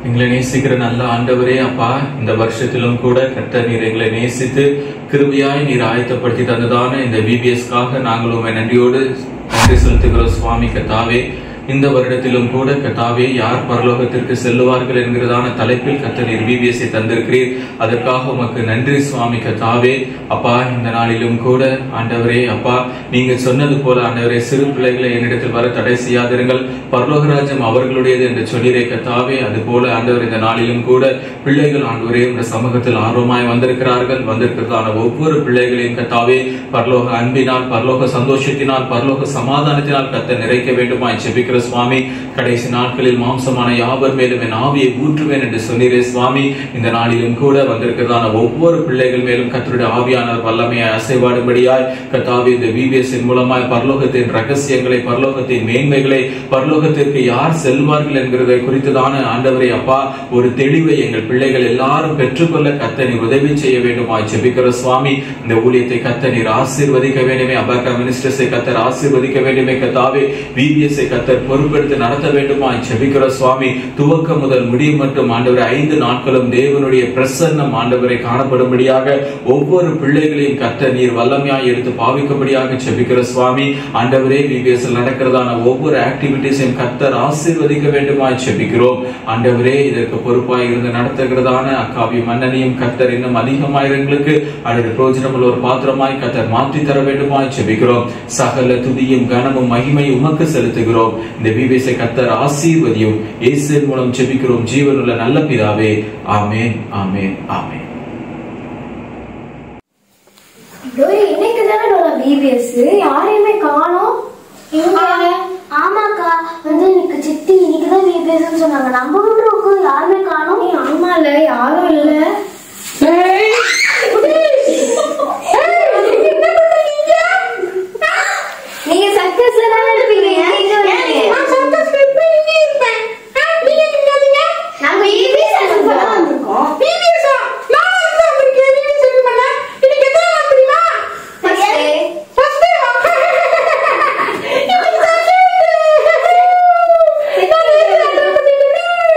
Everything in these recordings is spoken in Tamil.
எங்களை நேசிக்கிற நல்ல ஆண்டவரே அப்பா, இந்த வருஷத்திலும் கூட கர்த்தர் நீர் எங்களை நேசித்து கிருபையாய் நீர் ஆயத்தப்படுத்தி தந்ததான இந்த VBSக்காக நாங்கள் உண்மை நன்றியோடு நன்றி செலுத்துகிறோம் சுவாமி கர்த்தாவே. இந்த வருடத்திலும் கூட கர்த்தாவே யார் பரலோகத்திற்கு செல்லுவார்கள் என்கிறதான தலைப்பில் கர்த்தர் நீர் VBSஐ தந்திருக்கிறீர். அதற்காக உமக்கு நன்றி சுவாமி கர்த்தாவே. அப்பா, இந்த நாளிலும் கூட ஆண்டவரே அப்பா, நீங்க சொன்னது போல ஆண்டவரே சிறு பிள்ளைகளை என்னிடத்தில் வர தடை செய்யாதிருங்கள், பரலோகராஜ்யம் அவர்களுடையது என்று சொல்லிறே கர்த்தாவே. அது போல ஆண்டவர் இந்த நாளிலும் கூட பிள்ளைகள் ஆண்டவரே இந்த சமூகத்தில் ஆர்வமாய் வந்திருக்கிறதான ஒவ்வொரு பிள்ளைகளையும் கர்த்தாவே பரலோக அன்பினால், பரலோக சந்தோஷத்தினால், பரலோக சமாதானத்தினால் கர்த்தர் நிறைக்க வேண்டுமாய் ஜெபிக்கிறேன் சுவாமி. கடைசி நாட்களில் மாம்சமான யாவர் மேலும் என் ஆவியை ஊற்றுவேன் என்று சொன்னீரே சுவாமி. இந்த நாளிலும் கூட வந்திருக்கிறதான ஒவ்வொரு பிள்ளைகள் மேலும் கர்த்தருடைய ஆவியானவர் வல்லமையாய் அசைவாடும்படியாய் கர்த்தாவே இந்த VBSின் மூலமாய் பரலோகத்தின் ரகசியங்களை, பரலோகத்தின் மேன்மைகளை, பரலோகத்திற்கு யார் செல்வார்கள் என்கிறதை குறித்துதான ஆண்டவரே அப்பா ஒரு தெளிவை எங்கள் பிள்ளைகள் எல்லாரும் பெற்றுக்கொள்ள கர்த்தர் நீர் உதவி செய்ய வேண்டுமாய் ஜெபிக்கிற சுவாமி. இந்த ஊழியத்தை கர்த்தர் நீர் ஆசீர்வதிக்க வேண்டுமே, அபாக்கா மினிஸ்டர்ஸை கர்த்தர் ஆசீர்வதிக்க வேண்டுமே கர்த்தாவே. VBSஐ கர்த்தர் பொறுப்பெடுத்து நடத்த வேண்டுமாய் ஜெபிக்கிற சுவாமி. துவக்கம் முதல் முடிவு மட்டும் ஆண்டவரை 5 நாட்களும் தேவனுடைய பிரசன்னம் ஆண்டவரை காணப்படும்படியாக ஒவ்வொரு பிள்ளைகளையும் கர்த்தர் நீர் வல்லமையாய் எடுத்து பாவிக்கும்படியாக ஜெபிக்கிற சுவாமி. ஆண்டவரே VBSல் நடக்கிறதான ஒவ்வொரு ஆக்டிவிட்டிஸையும் கர்த்தர் ஆசீர்வதிக்க வேண்டுமாய் ஜெபிக்கிறோம். ஆண்டவரே இதற்கு பொறுப்பாய் இருந்து நடத்துகிறதான அக்காவியும் மன்னனையும் கர்த்தர் இன்னும் அதிகமாய் எங்களுக்கு அடுத்த பிரோஜனமுள்ள ஒரு பாத்திரமாய் கர்த்தர் மாற்றி தர வேண்டுமாய் ஜெபிக்கிறோம். சகல துதியும் கனமும் மகிமை உமக்கு செலுத்துகிறோம். இந்த VBSஐ கர்த்தர் ஆசீர்வதியும். இயேசுவின் மூலம் ஜெபிக்கிறோம் ஜீவனுள்ள நல்ல பிதாவே. ஆமென், ஆமென், ஆமென். இன்னைக்கு தானே VBS, யாரையுமே காணோம். ஆமாக்கா, எனக்கு சித்தி இன்னைக்குதான் VBS சொன்னாங்க. நம்ம வீட்டுக்கு யாருமே காணோம். ஆமால, யாரும் இல்ல. நீங்க சர்க்கஸ்ல தானே இருப்பீங்க. நாங்க VBS வந்திருக்கோம்.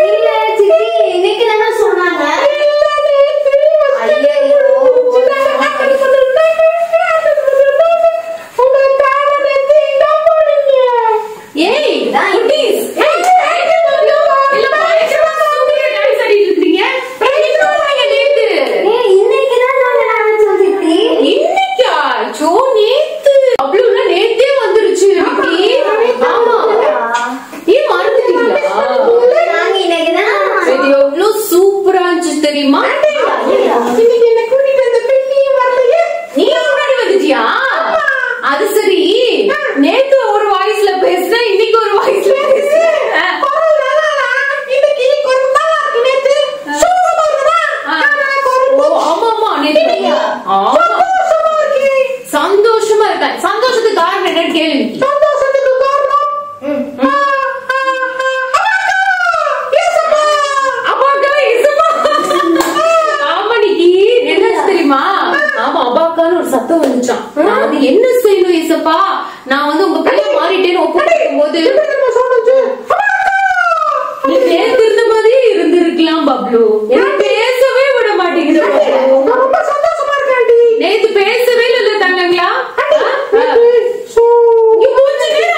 இல்ல சித்தி, தெரியுமா? இன்னைக்கு என்ன கூட்டிட்டு வந்த பெண்ணியும் வரலையே. நீ முன்னாடி வந்துட்டியா? அது சரி, நேத்து ஒரு வாய்ஸ்ல பேசுன, இன்னைக்கு ஒரு வாய்ஸ்ல பேசுன. சந்தோஷமா இருக்கேன். சந்தோஷத்துக்கு காரணம் என்னன்னு கேள்வி. சந்தோஷத்துக்கு காரணம் தெரியுமா? ஆமா, அபாக்கான்னு ஒரு சத்தம் வந்துச்சான். நான் வந்து என்ன செய்யணும் ஏசப்பா, நான் வந்து உங்க பிள்ளை மாறிட்டேன்னு ஒப்புக்கும் போது நீ நேத்து இருந்த மாதிரி இருந்திருக்கலாம் பப்ளு. பேசவே விட மாட்டேங்குது. ரொம்ப சந்தோஷமா இருக்கேன். நேத்து பேசவே இல்ல தங்கங்களா.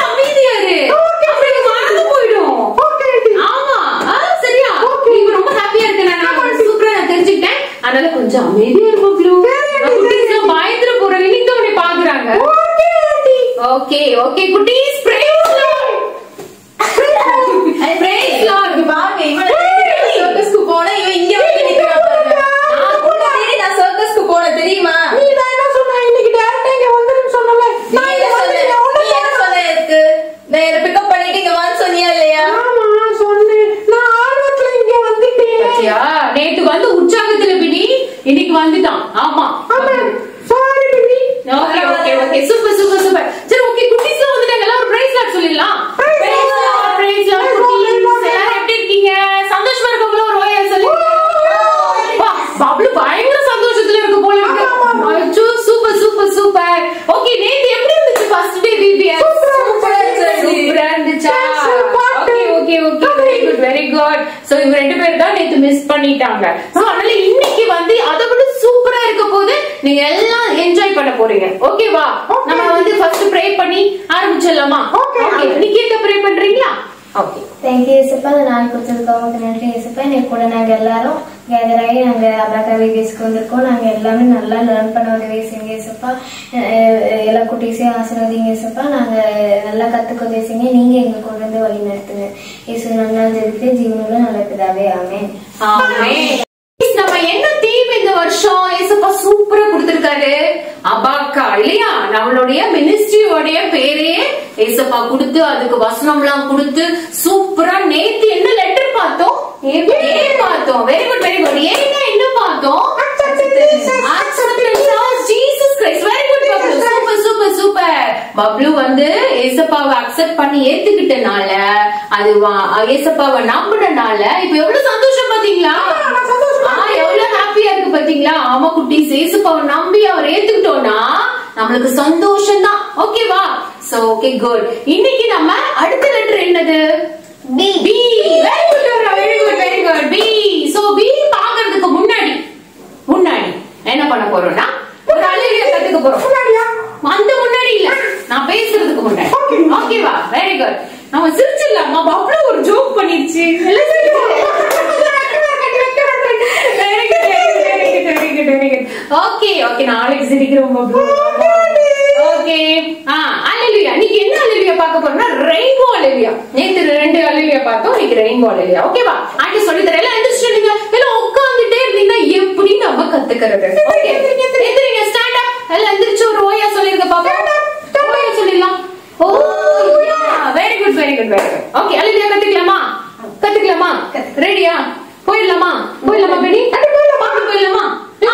அமைதியாரு மறந்து போயிடும். ஆமா சரியா, நீங்க ரொம்ப ஹாப்பியா இருக்கேன். சூப்பரா நான் தெரிஞ்சுக்கிட்டேன். அதனால கொஞ்சம் அமைதியா இருக்கும். பயந்துட போறேன். இன்னைக்கு உன்னை பாக்குறாங்க. ஓகே ஓகே குட்டீஸ், பிரைஸ் லார்ட். Praise Lord. பாருங்க, இவன் சர்க்கஸ்க்கு போனா இவன் இங்க வந்து நிக்கறான் பாருங்க. நான் கூட நான் சர்க்கஸ்க்கு போன தெரியுமா? நீ தான் என்ன சொன்ன? இன்னைக்கு டைரக்டா இங்க வந்துருன்னு சொன்னல. நான் என்ன சொன்னேன்? நீ என்ன சொன்ன? எனக்கு நான் என்ன பிக்கப் பண்ணிட்டு இங்க வந்து சொன்னியா இல்லையா? ஆமா சொன்னேன். நான் ஆர்வத்துல இங்க வந்துட்டேன். பாத்தியா, நேத்து வந்து உற்சாகத்துல பிடி, இன்னைக்கு வந்துட்டான். ஆமா சாரி பிடி. Okay okay okay, super super super. சரி ஓகே, குட்டீஸ்லாம் வந்துட்டாங்க. எல்லாம் ஒரு பிரைஸ் லார்ட் சொல்லிடலாம். Praise Lord, praise Lord. எல்லாரும் எப்படி இருக்கீங்க? சந்தோஷமா இருக்கவங்கள ஒரு ஓயா சொல்லுங்க. வா, பப்ளு பயங்கர சந்தோஷத்துல இருக்கு போல இருக்கு. அச்சோ, சூப்பர் சூப்பர் சூப்பர். ஓகே, நேத்து எப்படி இருந்துச்சு ஃபர்ஸ்ட் டே பிபிஎஸ்? சூப்பரா இருந்துச்சா? Okay okay okay, very good very good. So இவங்க ரெண்டு பேரும் தான் நேத்து மிஸ் பண்ணிட்டாங்க. சோ அதனால இன்னைக்கு வந்து அதை விட சூப்பரா இருக்க போது நீங்க எல்லாம் என்ஜாய் பண்ண போறீங்க. ஓகேவா? நம்ம வந்து ஃபர்ஸ்ட் ப்ரே பண்ணி ஆரம்பிச்சிடலாமா? ஓகே, நீங்க என்ன ப்ரே பண்றீங்களா? ஓகே, தேங்க்யூ ஏசப்பா. இந்த நாள் கொடுத்ததுக்கு நன்றி ஏசப்பா. இன்னைக்கு கூட நாங்க எல்லாரும் கேதர் ஆகி நாங்க அபாக்கா வீடியோஸ்க்கு வந்திருக்கோம். நாங்க எல்லாமே நல்லா லேர்ன் பண்ண உதவி செய்யுங்க ஏசப்பா. எல்லா குட்டீஸையும் ஆசீர்வதிங்க ஏசப்பா. நாங்க நல்லா கத்துக்க உதவி செய்யுங்க. நீங்க எங்க கொண்டு வந்து வழி நடத்துங்க. இயேசு நல்லா ஜெபித்து ஜீவனுள்ள நல்ல பிதாவே, ஆமென். ஆமென். நம்ம என்ன தீம் இந்த வருஷம் ஏசப்பா சூப்பரா கொடுத்திருக்காரு? அபாக்கா இல்லையா? நம்மளுடைய மினிஸ்ட்ரியோடைய பேரே ஏசப்பா கொடுத்து அதுக்கு வசனம் எல்லாம் கொடுத்து சூப்பரா. நேத்து என்ன லெட்டர் பார்த்தோம்? பார்த்தோம். Very good very good. ஏன்னா என்ன பார்த்தோம்? Jesus Christ. Very good Bablu, super super super. Bablu வந்து ஏசப்பாவை அக்செப்ட் பண்ணி ஏத்துக்கிட்டனால, அது ஏசப்பாவை நம்பினனால இப்ப எவ்வளவு சந்தோஷம் பாத்தீங்களா? எவ்வளவு ஹாப்பியா இருக்கு பாத்தீங்களா? ஆமா குட்டீஸ், ஏசப்பாவை நம்பி அவர் ஏத்துக்கிட்டோம்னா நம்மளுக்கு சந்தோஷம் தான். ஓகேவா? So okay good. இன்னைக்கு நம்ம அடுத்த லெட்டர் என்னது? B. B. Very good very good very good. B. So B பாக்குறதுக்கு முன்னாடி என்ன பண்ண போறோம்னா ஒரு அலையில கத்துக்க போறோம். அந்த முன்னாடி இல்ல, நான் பேசுறதுக்கு முன்னாடி. ஓகேவா? Very good. நம்ம சிரிச்சிடலாமா? அவ்வளவு ஒரு ஜோக் பண்ணிருச்சு. ஓகே ஓகே, நாளைக்கு சிரிக்கிறோம். ஓகே, அல்லேலூயா. இன்னைக்கு என்ன அல்லேலூயா பார்க்க போறோம்னா ரெயின்போ அல்லேலூயா. நேத்து 2 அல்லேலூயா பார்த்தோம், இன்னைக்கு ரெயின்போ அல்லேலூயா. ஓகேவா? ஆண்டி சொல்லி தரேன். எல்லாம் எந்திரிச்சிடுங்க. எல்லாம் உட்கார்ந்துட்டே இருந்தீங்கன்னா எப்படி நம்ம கத்துக்கிறது? ஓகே, எந்திரிங்க. Stand up. எல்லாம் எந்திரிச்சு ஒரு ஓயா சொல்லிருங்க பாப்போம். ஓயா சொல்லிடலாம். Oh very good very good very good. Okay, hallelujah கத்துக்கலாமா? ரெடியா? போயிடலாமா பேடி? போயிடலாமா?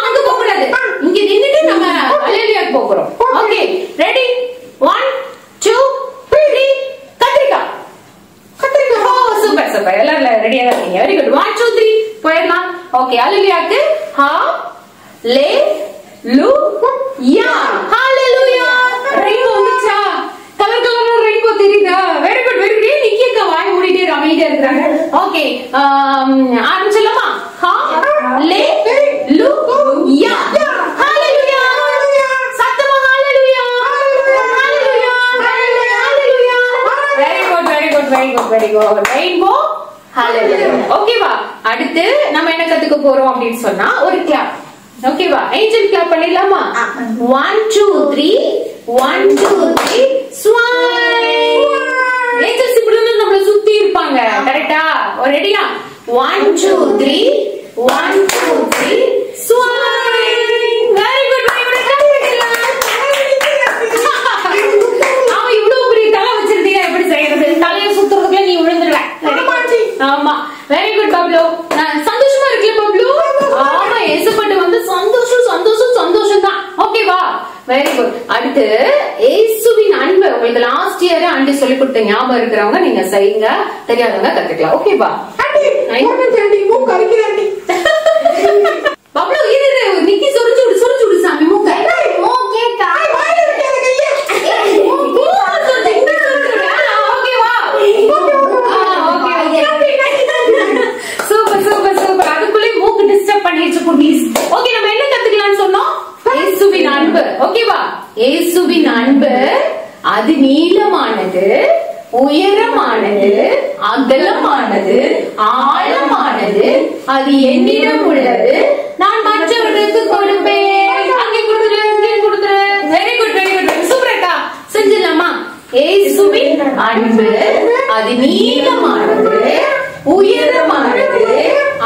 அங்க போக கூடாது. இங்க நின்னுட்டு நம்ம அல்லேலூயாக்கு போறோம். Okay, ready? 1 2 3 கத்திரிக்காய். ஓ சூப்பர் சூப்பர். எல்லாரும் ரெடியா இருக்கீங்க. Very good. 1 2 3 போயிடலாம். ஓகே, அல்லேலூயாக்கு லே லு யா. ஹalleluya. ரெயின்போ வந்துச்சா? கலர் கலரா ரெயின்போ தெரியுதா? Very good very good. நிக்கிக்க வாய் மூடிட்டே அமைதியா இருக்காங்க. ஓகே, ஆரம்பிச்சலாமா? லே லு யா. ஹalleluya. சத்தமா ஹalleluya. ஹalleluya. ஹalleluya. Very good very good very good very good. Rainbow ஹalleluya. ஓகேவா? அடுத்து நம்ம என்ன கத்துக்க போறோம் அப்படின்னு சொன்னா ஒரு கிளாப். ஓகேவா? ஏஞ்சல் கிளாப் பண்ணிடலாமா? 1 2 3 1 2 3 ஸ்மைல். ஏஞ்சல்ஸ் இப்படி நம்மள சுத்தி இருப்பாங்க. கரெக்ட்டா? ரெடியா? 1 2 3 1 2 கொடுத்த ஞாபகம் இருக்கிறவங்க நீங்க செய்யுங்க, தெரியாதவங்க கத்துக்கலாம். ஓகேவா? பப்ளு இரு, நிக்கி சொரிச்சு விடு சாமி மூக்க. இயேசுவின் அன்பு அது நீளமானது, உயரமானது, அகலமானது, ஆழமானது, அது என்னிடம் உள்ளது, நான் மற்றவர்களுக்கு கொடுப்பேன். அங்கே கொடுத்துரு, இங்கே கொடுத்துரு. வெரி குட், வெரி குட், சூப்பரா செஞ்சிடலாமா? இயேசுவின் அன்பு அது நீளமானது, உயரமானது,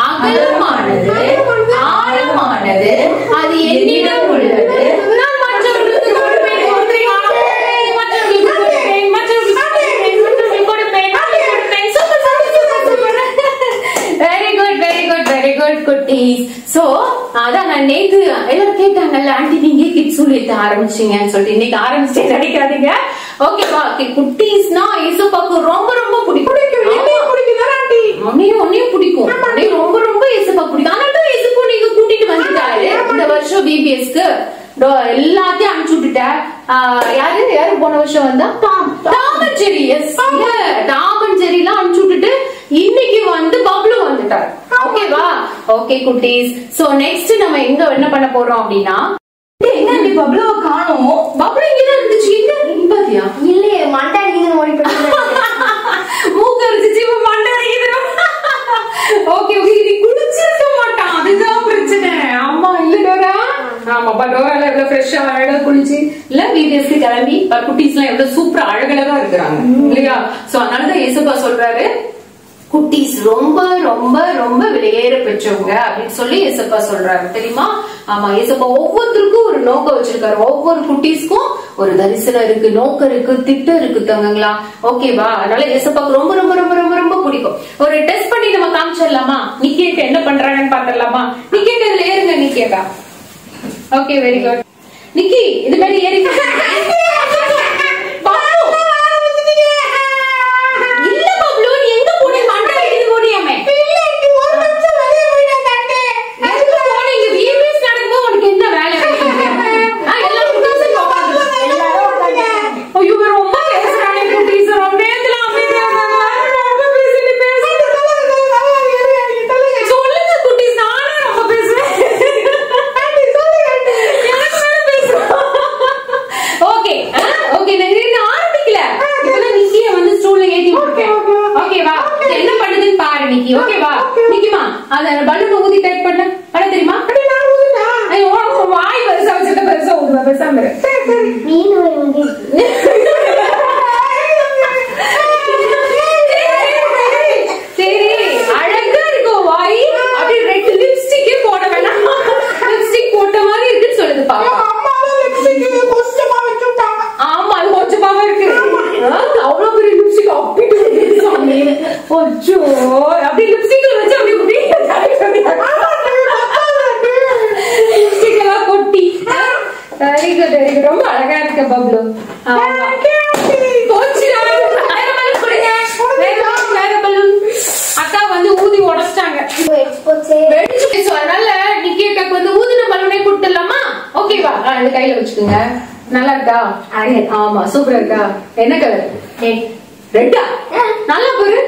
அகலமானது, ஆழமானது, அது என்னிடம் உள்ளது, நான் மற்றவர்களுக்கு கொடுப்பேன். Very good, very good, very good குட்டீஸ். சோ அதான் நான் நேத்து எல்லாரும் கேட்டாங்கல்ல, ஆண்டி நீங்க கிட்ஸ் சொல்லிட்டு ஆரம்பிச்சீங்கன்னு சொல்லிட்டு இன்னைக்கு ஆரம்பிச்சு நினைக்காதீங்க. ஓகேவா? குட்டீஸ்னா இயேசுப்பாக்கு ரொம்ப ரொம்ப பிடிக்கும். உன்னையும் பிடிக்கும், ரொம்ப ரொம்ப இயேசுப்பா பிடிக்கும். ஆனாலும் இயேசுப்பா நீங்க கூட்டிட்டு வந்துட்டாரு இந்த வருஷம் பிபிஎஸ்க்கு, எல்லாத்தையும் அனுப்பிச்சு விட்டுட்ட. யாரு போன வருஷம் வந்தா? Tom and Jerry. Yes, Tom and Jerry எல்லாம் அனுப்பிச்சு விட்டுட்டு இன்னைக்கு வந்து பப்ளு வந்துட்டாரு. ஓகேவா? ஓகே குட்டீஸ். சோ நெக்ஸ்ட் நம்ம எங்க என்ன பண்ண போறோம் அப்படின்னா, என்ன நீ பப்ளுவை காணோம்? பப்ளு இங்கதான் இருந்துச்சு. எங்க பாத்தியா? இல்லையே, மண்டை அடிக்குதுன்னு ஓடி மூக்க அடிச்சு மண்டை அடிக்குது. ஓகே ஓகே, நீ குளிச்சிருக்க மாட்டான், அதுதான் பிரச்சனை. ஆமா இல்லடா. ஆமா பரவாயில்ல, எவ்வளவு ஃப்ரெஷ்ஷா அழகா குளிச்சு இல்ல பிபிஎஸ்க்கு கிளம்பி குட்டீஸ் எல்லாம் எவ்வளவு சூப்பரா அழகழகா இருக்கிறாங்க இல்லையா? சோ அதனாலதான் இயேசுப்பா சொல்றாரு, குட்டீஸ் ரொம்ப ரொம்ப ரொம்ப விலையேற பெற்றவங்க அப்படின்னு சொல்லி இயேசுப்பா சொல்றாரு. தெரியுமா? ஆமா, இயேசுப்பா ஒவ்வொருத்தருக்கும் ஒரு நோக்கம் வச்சிருக்காரு. ஒவ்வொரு குட்டீஸ்க்கும் ஒரு தரிசனம் இருக்கு, நோக்கம் இருக்கு, திட்டம் இருக்கு தங்கங்களா. ஓகேவா? அதனால இயேசுப்பாக்கு ரொம்ப ரொம்ப ரொம்ப ரொம்ப ரொம்ப பிடிக்கும். ஒரு டெஸ்ட் பண்ணி நம்ம காமிச்சிடலாமா? நிக்கேட்ட என்ன பண்றாங்கன்னு பாத்திரலாமா? நிக்கேட்ட இதுல ஏறுங்க நிக்கேட்டா. Okay, very good. நிக்கி இது மாதிரி ஏறி ஓகேவா? நிக்கிமா அத பலூன் ஊதி டைட் பண்ண பண்ண தெரியுமா? வாய் பெருசா வச்சுட்டு பெருசா ஊதுவா, பெருசா சரி அழகா இருக்கும் வாய். அப்படி ரெட் லிப்ஸ்டிக்கே போட வேணாம், லிப்ஸ்டிக் போட்ட மாதிரி இருக்குன்னு சொல்லுது பாப்பா. ஆமா அது கொஞ்சமாவே இருக்கு. அவ்வளவு பெரிய லிப்ஸ்டிக் அப்பிட்டு கொஞ்சோ அப்படி லிப்ஸ்டிக் வச்சு அப்படி லிப்ஸ்டிக் எல்லாம் கொட்டி. வெரி குட், வெரி குட், ரொம்ப அழகா இருக்கு பப்ளு. அக்கா வந்து ஊதி உடைச்சிட்டாங்க. அதனால நிக்கியக்காக்கு வந்து ஊதின பலூனை கொடுத்துடலாமா? ஓகேவா? இது கையில வச்சுக்கோங்க. நல்லா இருக்கா? ஆமா சூப்பரா இருக்கா? என்ன கலர்? ரெட்டா? நல்லா பாரு.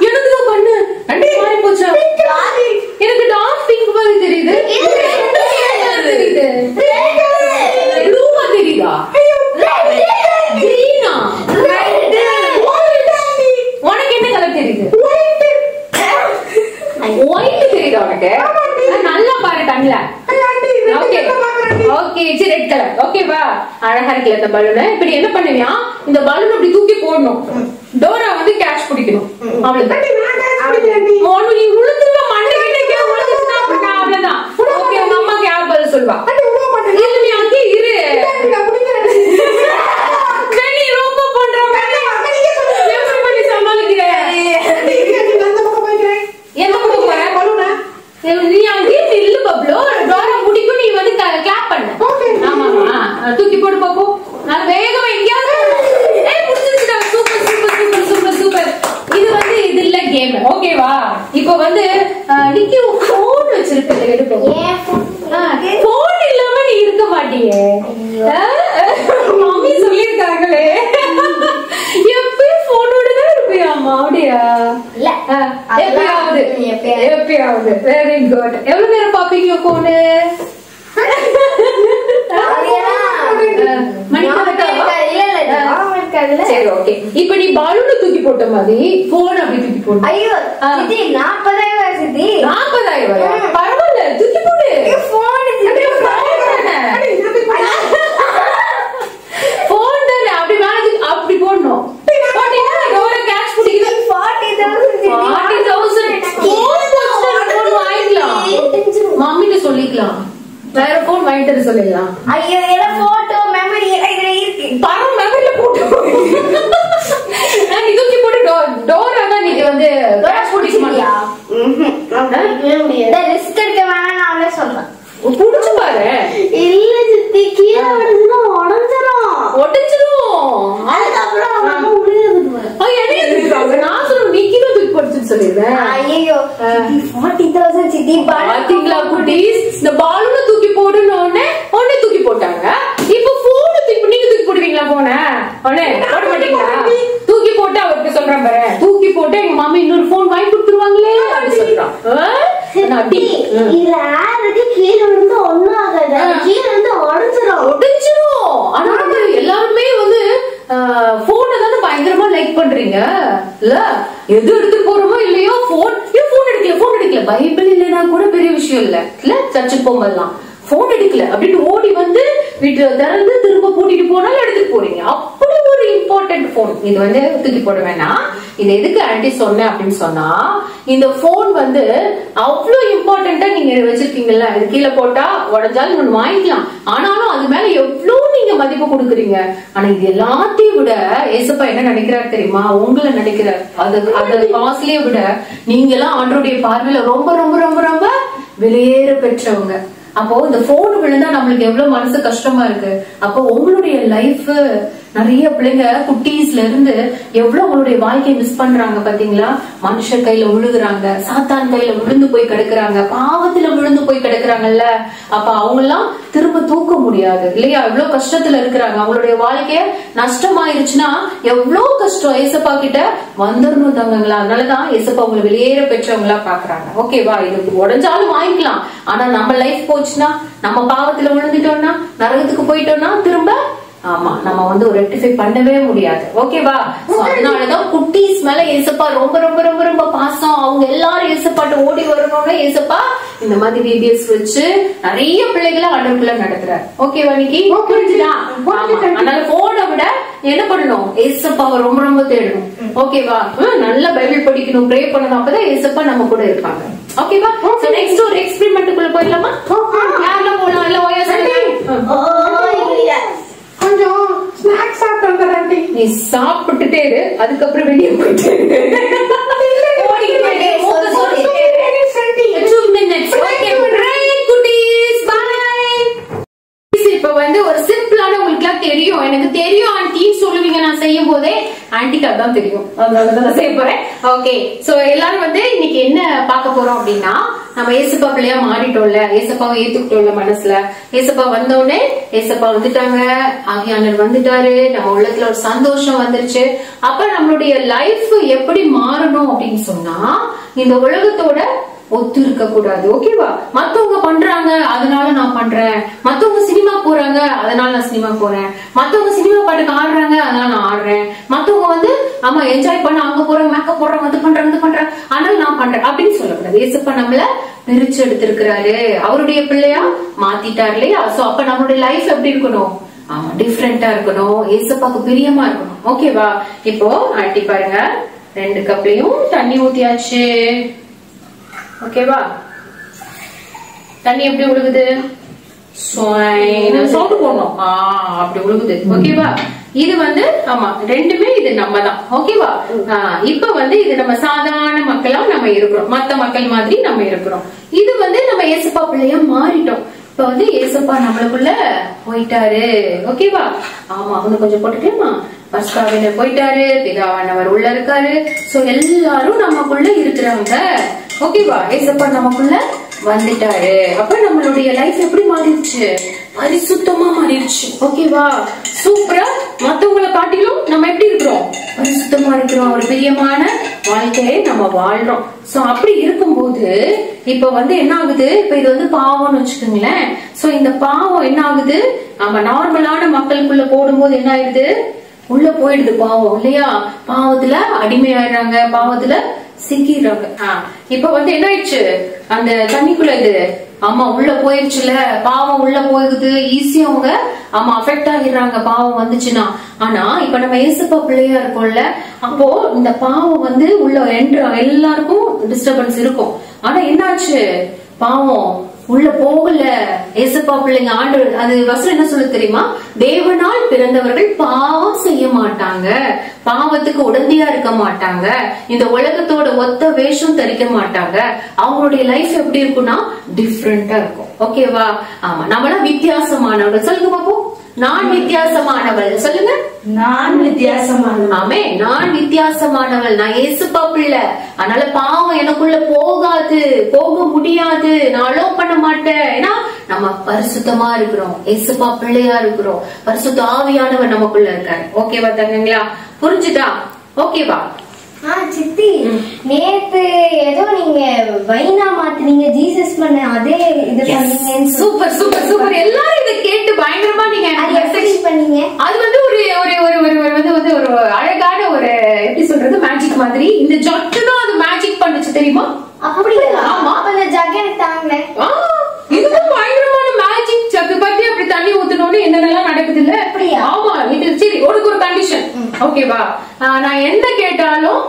எனக்குதான் பண்ணு மாறி போச்சா? எனக்கு டார்க் பிங்க் மாதிரி தெரியுது. ப்ளூவா தெரியுதா? கிரீனா? உனக்கு என்ன கலர் தெரியுது? ஒயிட் தெரியுதா உனக்கு? நல்லா பாரு கண்ணுல. ஓகே சரி, ரெட் கலர். ஓகேவா? அழகா இருக்குல்ல இந்த பலூன். இப்படி என்ன பண்ணுவியா, இந்த பலூன் அப்படி தூக்கி போடணும், டோரா வந்து கேட்ச் பிடிக்கணும். அவ்வளவுதான். நீ உளுந்துருவ மண்டைக்கிட்ட உளுந்துச்சுன்னா அவ்வளவுதான். ஓகே, உங்க அம்மாக்கு யார் பதில் சொல்வா? இல்ல நீ அங்கே இரு. நீ ரொம்ப பண்ற எப்படி பண்ணி சமாளிக்கிற? எந்த பக்கம் போற? நீ அங்கே நில்லு பப்ளு. டோரா முடிக்கும், நீ வந்து கிளாப் பண்ண. ஆமா தூக்கி போடு பாப்போம். நான் வேகமா எங்கேயாவது வந்து நிக்கி போன் வச்சிருக்க எடுப்போம். போன் இல்லாம நீ இருக்க மாட்டீங்க. மம்மி சொல்லிருக்காங்களே எப்பயும் போனோட தான் இருப்பியாமா? அப்படியா? எப்பயாவது. Very good. எவ்வளவு நேரம் பாப்பீங்க போனு? சரி, ஓகே. இப்ப நீ பலூனை தூக்கி போட்ட மாதிரி போன் அப்படி தூக்கி போட்டு. ஐயோ 40,000 பரவாயில்ல, தூக்கி போடு. போன் தானே, அப்படி மேலே அப்படி போடணும். கேட்ச் பிடிக்குது. 40,000 மம்மிட்ட சொல்லிக்கலாம். வேற போன் வாங்கிட்டு சொல்லிடலாம். ஐயோ போட்டோ மெமரி இருக்கு. பரம் மெமரியில போட்டு நீ தூக்கி போட்டு டோர் அதான் நீங்க வந்து பிடிக்க மாட்டியா? ரிஸ்க் எடுக்க வேணாம், நான் அவளே சொல்றேன். புடிச்சு பாரு. இல்ல சித்தி, கீழே விடுதுன்னா உடஞ்சிரும். அதுக்கப்புறம் நான் சொல்லுவேன் நீ கீழே தூக்கி போடுச்சுன்னு சொல்லிடுறேன். ஐயோ 40,000 சித்தி. பாத்தீங்களா குட்டீஸ், இந்த பாலூனை தூக்கி போடுன்னு உடனே தூக்கி போட்டாங்க. இப்ப போன் தூக்கி நீங்க தூக்கி போடுவீங்களா? போன உடனே போட மாட்டீங்களா? தூக்கி போட்டு அவருக்கு சொல்றேன் பாரு, தூக்கி போட்டு எங்க மாமி இன்னொரு போன் வாங்கி கொடுத்துருவாங்களே அப்படின்னு சொல்றான். கீழே விழுந்து ஒண்ணும் ஆகாது, கீழே வந்து உடஞ்சிரும். ஆனா எல்லாருமே வந்து போனை தானே பயங்கரமா லைக் பண்றீங்க இல்ல? எது எடுத்து போறோமோ இல்லையோ போன் எடுக்கல. பைபிள் இல்லைன்னா கூட பெரிய விஷயம் இல்ல சர்ச்சுக்கு போகும்போதெல்லாம் போன் எடுக்கல அப்படின்னு ஓடி வந்து வீட்டுல திறந்து திரும்ப பூட்டிட்டு போனாலும் எடுத்துட்டு போறீங்க. அப்படி ஒரு இம்பார்ட்டன்ட் போன். இது வந்து தூக்கி போட வேணாம். இது எதுக்கு ஆன்டி சொன்னேன் அப்படின்னு சொன்னா, இந்த போன் வந்து அவ்வளவு இம்பார்ட்டன்டா நீங்க வச்சிருக்கீங்கல்ல, இது கீழே போட்டா உடஞ்சாலும் ஒண்ணு வாங்கிக்கலாம். ஆனாலும் அது மேல எவ்வளவு நீங்க மதிப்பு கொடுக்குறீங்க. ஆனா இது எல்லாத்தையும் விட ஏசப்பா என்ன நினைக்கிறாரு தெரியுமா? உங்களை நினைக்கிறார். அது காசுலயே விட நீங்க எல்லாம் ஆண்டவருடைய பார்வையில ரொம்ப ரொம்ப ரொம்ப ரொம்ப விலையேற பெற்றவங்க. அப்போ இந்த போன் விழுந்தா நம்மளுக்கு எவ்வளவு மனசு கஷ்டமா இருக்கு. அப்போ உங்களுடைய லைஃப் நிறைய பிள்ளைங்க குட்டீஸ்ல இருந்து எவ்வளவு உங்களுடைய வாழ்க்கையை மிஸ் பண்றாங்க பாத்தீங்களா? மனுஷர் கையில விழுகுறாங்க, சாத்தான் கையில விழுந்து போய் கிடக்குறாங்க, பாவத்துல விழுந்து போய் கிடக்குறாங்கல்ல. அப்ப அவங்க எல்லாம் திரும்ப தூக்க முடியாது இல்லையா? எவ்வளவு கஷ்டத்துல இருக்கிறாங்க. அவங்களுடைய வாழ்க்கைய நஷ்டமாயிருச்சுன்னா எவ்வளவு கஷ்டம். ஏசப்பா கிட்ட வந்துடணும் தங்கங்களா. அதனாலதான் ஏசப்பா உங்களை வெளியேற பெற்றவங்களா பாக்குறாங்க. ஓகேவா? இது உடஞ்சாலும் வாங்கிக்கலாம். ஆனா நம்ம லைஃப் போச்சுன்னா, நம்ம பாவத்துல விழுந்துட்டோம்னா, நரகத்துக்கு போயிட்டோம்னா திரும்ப ஆமா நம்ம வந்து ரெக்டிஃபை பண்ணவே முடியாது. ஓகேவா? அதனாலதான் குட்டீஸ் மேல ஏசப்பா ரொம்ப ரொம்ப ரொம்ப ரொம்ப பாசம். அவங்க எல்லாரும் ஏசப்பாட்டு ஓடி வரணும்னு ஏசப்பா இந்த மாதிரி விபிஎஸ் வச்சு நிறைய பிள்ளைகளை ஆண்டவருக்குள்ள நடத்துறாரு. ஓகேவா இன்னைக்கு? அதனால போனை விட என்ன பண்ணணும்? ஏசப்பாவை ரொம்ப ரொம்ப தேடணும். ஓகேவா? நல்ல பைபிள் படிக்கணும், ப்ரே பண்ணணும். அப்பதான் ஏசப்பா நம்ம கூட இருப்பாங்க. ஓகேவா? நெக்ஸ்ட் ஒரு எக்ஸ்பெரிமெண்ட்டுக்குள்ள போயிடலாமா? யாரெல்லாம் போலாம்? இல்ல ஓயா கொஞ்சம் ஸ்நாக்ஸ் சாப்பிட்டு நீ சாப்பிட்டுட்டே இரு, அதுக்கப்புறம் வெளியே போயிட்டு இப்ப வந்து ஒரு சிம்பிளான உங்களுக்கு தெரியும், எனக்கு தெரியும் ஆண்டி சொல்லுவீங்க. நான் செய்யும் போதே ஆண்டிக்கு அதான் தெரியும், அதனாலதான் நான் செய்ய போறேன். ஓகே, சோ எல்லாரும் வந்து இன்னைக்கு என்ன பார்க்க போறோம் அப்படின்னா, நம்ம ஏசப்பா பிள்ளையா மாறிட்டோம்ல, ஏசப்பாவை ஏத்துக்கிட்டோம்ல மனசுல. ஏசப்பா வந்தோடனே ஏசப்பா வந்துட்டாங்க, ஆவியானவர் வந்துட்டாரு, நம்ம உள்ளத்துல ஒரு சந்தோஷம் வந்துருச்சு. அப்ப நம்மளுடைய லைஃப் எப்படி மாறணும் அப்படின்னு சொன்னா, இந்த உலகத்தோட ஒத்து இருக்க கூடாது. ஓகேவா? மத்தவங்க பண்றாங்க அதனால நான் பண்றேன், மத்தவங்க சினிமா போறாங்க அதனால நான் சினிமா போறேன், மத்தவங்க சினிமா பாட்டுக்கு ஆடுறாங்க அதனால நான் ஆடுறேன், மத்தவங்க வந்து ஆமா என்ஜாய் பண்ண அங்க போறாங்க, மேக்கப் போடுறாங்க, அது பண்றாங்க இது பண்றாங்க அதனால நான் பண்றேன் அப்படின்னு சொல்லக்கூடாது. ஏசப்பா நம்மள பிரிச்சு எடுத்திருக்கிறாரு, அவருடைய பிள்ளையா மாத்திட்டாரு இல்லையா? சோ அப்ப நம்மளுடைய லைஃப் எப்படி இருக்கணும்? ஆமா டிஃப்ரெண்டா இருக்கணும், ஏசப்பாக்கு பிரியமா இருக்கணும். ஓகேவா? இப்போ ஆட்டி பாருங்க, 2 கப்லயும் தண்ணி ஊத்தியாச்சு. ஓகேவா? தண்ணி எப்படி உழுகுது? சவுண்ட் போடணும், அப்படி உழுகுது. ஓகேவா? இது வந்து ஆமா ரெண்டுமே இது நம்ம தான். ஓகேவா? இப்ப வந்து இது நம்ம சாதாரண மக்களா நம்ம இருக்கிறோம், மத்த மக்கள் மாதிரி நம்ம இருக்கிறோம். இது வந்து நம்ம ஏசப்பா பிள்ளையா மாறிட்டோம். இப்ப வந்து ஏசப்பா நம்மளுக்குள்ள போயிட்டாரு. ஓகேவா? ஆமா அவனு கொஞ்சம் போட்டுக்கலாமா? பரிசுத்தாவியானவர் போயிட்டாரு, பிதாவானவர் உள்ள இருக்காரு. சோ எல்லாரும் நமக்குள்ள இருக்கிறவங்க. ஓகேவா? ஏசப்பா நமக்குள்ள வந்துட்டாரு. அப்ப நம்மளுடைய லைஃப் எப்படி மாறிடுச்சு? பரிசுத்தமா மாறிடுச்சு. ஓகேவா? சூப்பரா. மத்தவங்களை காட்டிலும் நம்ம எப்படி இருக்கிறோம்? பரிசுத்தமா இருக்கிறோம். ஒரு பிரியமான வாழ்க்கையை நம்ம வாழ்றோம். சோ அப்படி இருக்கும்போது இப்ப என்ன ஆகுது? இப்ப இது பாவம்னு வச்சுக்கோங்களேன். சோ இந்த பாவம் என்ன ஆகுது? நம்ம நார்மலான மக்களுக்குள்ள போடும்போது என்ன ஆயிடுது? உள்ள போயிடுது பாவம் இல்லையா? பாவத்துல அடிமையாயிடுறாங்க, பாவத்துல சிக்கிடுறாங்க. இப்ப என்ன ஆயிடுச்சு? அந்த தண்ணிக்குள்ள இது உள்ள போயிருச்சுல, பாவம் உள்ள போகுது. ஈஸியா அவங்க அஃபெக்ட் ஆகிடுறாங்க பாவம் வந்துச்சுன்னா. ஆனா இப்ப நம்ம ஏசப்பா பிள்ளையா இருக்கோம்ல, அப்போ இந்த பாவம் உள்ள எல்லாருக்கும் டிஸ்டர்பன்ஸ் இருக்கும். ஆனா என்னாச்சு? பாவம் உள்ள போகல. ஏசப்பா பிள்ளைங்க ஆண்டவர் அது வசனம் என்ன சொல்ல தெரியுமா? தேவனால் பிறந்தவர்கள் பாவம் செய்ய மாட்டாங்க, பாவத்துக்கு உடந்தையா இருக்க மாட்டாங்க, இந்த உலகத்தோட ஒத்த வேஷம் தரிக்க மாட்டாங்க. அவங்களுடைய லைஃப் எப்படி இருக்கும்னா டிஃப்ரெண்டா இருக்கும். ஓகேவா? ஆமா, நம்மளாம் வித்தியாசமானவர்கள். சொல்லுங்க பாப்போம். நான் வித்தியாசமானவள். சொல்லுங்க. நான் வித்தியாசமானவள். ஆமே, நான் வித்தியாசமானவள். நான் ஏசப்பா பிள்ளை. அதனால பாவம் எனக்குள்ள போகாது, போக முடியாது. நான் அலோவ் பண்ண மாட்டேன். ஏன்னா நம்ம பரிசுத்தமா இருக்கிறோம், ஏசப்பா பிள்ளையா இருக்கிறோம். பரிசுத்த ஆவியானவர் நமக்குள்ள இருக்காரு. ஓகேவா தங்கங்களா? புரிஞ்சுதா? ஓகேவா? சித்தி, நேத்து ஏதோ நீங்க வைனா மாத்தினீங்க, ஜீசஸ் பண்ண அதே இது பண்ணீங்க. Super super super. எல்லாரும் இதை கேட்டு பயங்கரமா நீங்க பண்ணீங்க. அது ஒரு அழகான ஒரு எப்படி சொல்றது, மேஜிக் மாதிரி. இந்த ஜட்டு தான் அது மேஜிக் பண்ணுச்சு தெரியுமா? அப்படியா? ஆமா, அந்த ஜக் எனக்கு தாங்க. இதுதான் பயங்கரமான மேஜிக் ஜக். பத்தி அப்படி தண்ணி ஊத்தணும்னு என்னென்னலாம் நடக்குது இல்ல? அப்படியா? ஆமா. இது சரி, உனக்கு ஒரு கண்டிஷன். ஓகேவா? நான் என்ன கேட்டாலும்